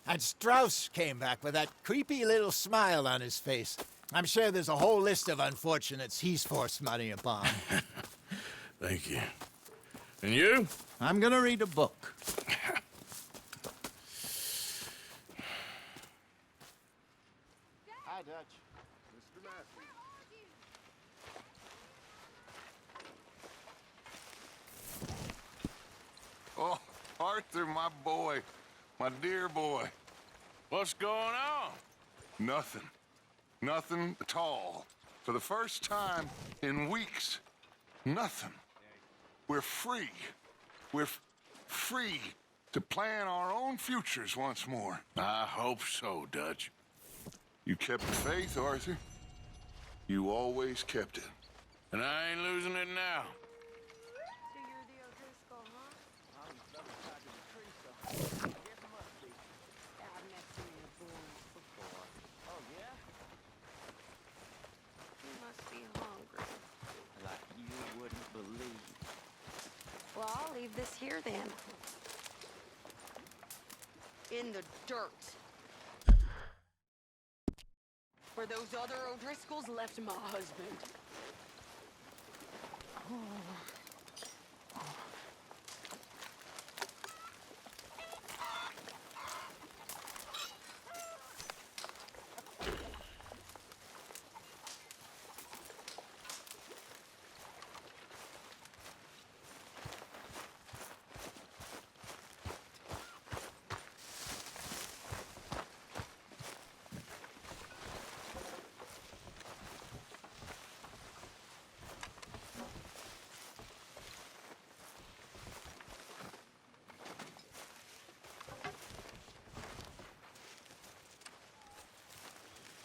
And Strauss came back with that creepy little smile on his face. I'm sure there's a whole list of unfortunates he's forced money upon. Thank you. And you? I'm gonna read a book. Hi, Dutch. Mr. Matthews. Oh, Arthur, my boy. My dear boy. What's going on? Nothing. Nothing at all. For the first time in weeks, nothing. We're free. We're free To plan our own futures once more. I hope so, Dutch. You kept the faith, Arthur. You always kept it. And I ain't losing it now. Well, I'll leave this here then. In the dirt. Where those other O'Driscolls left my husband.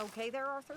Okay there, Arthur?